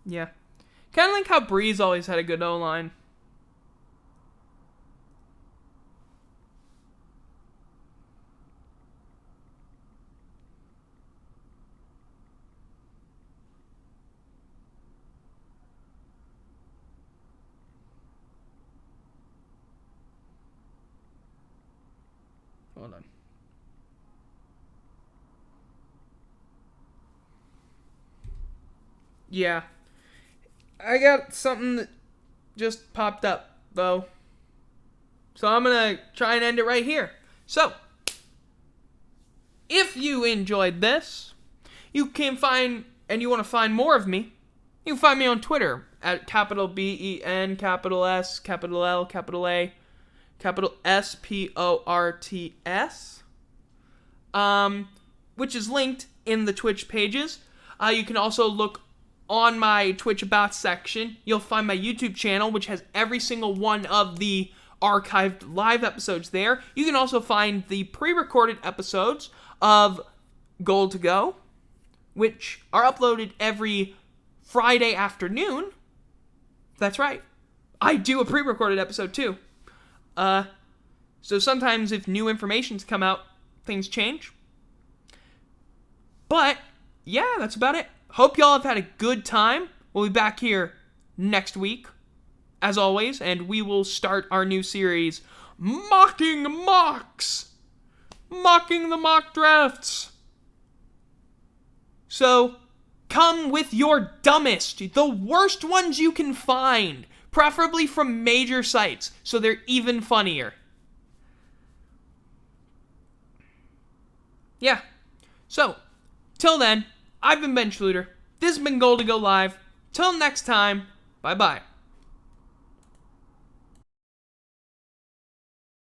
Yeah. Kind of like how Breeze always had a good O-line. Hold on. Yeah. I got something that just popped up. though. So I'm going to try and end it right here. So, if you enjoyed this, you can find, and you want to find more of me, you can find me on Twitter at capital BEN, capital S, capital L, capital A, capital SPORTS, which is linked in the Twitch pages. You can also look on my Twitch About section. You'll find my YouTube channel, which has every single one of the archived live episodes there. You can also find the pre-recorded episodes of Goal to Go, which are uploaded every Friday afternoon. That's right. I do a pre-recorded episode too. So sometimes if new information's come out, things change. But, yeah, that's about it. Hope y'all have had a good time. We'll be back here next week, as always, and we will start our new series, Mocking Mocks! Mocking the mock drafts! So, come with your dumbest, the worst ones you can find, preferably from major sites, so they're even funnier. Yeah. So, till then, I've been Ben Schluter. This has been Goal to Go Live. Till next time, bye-bye.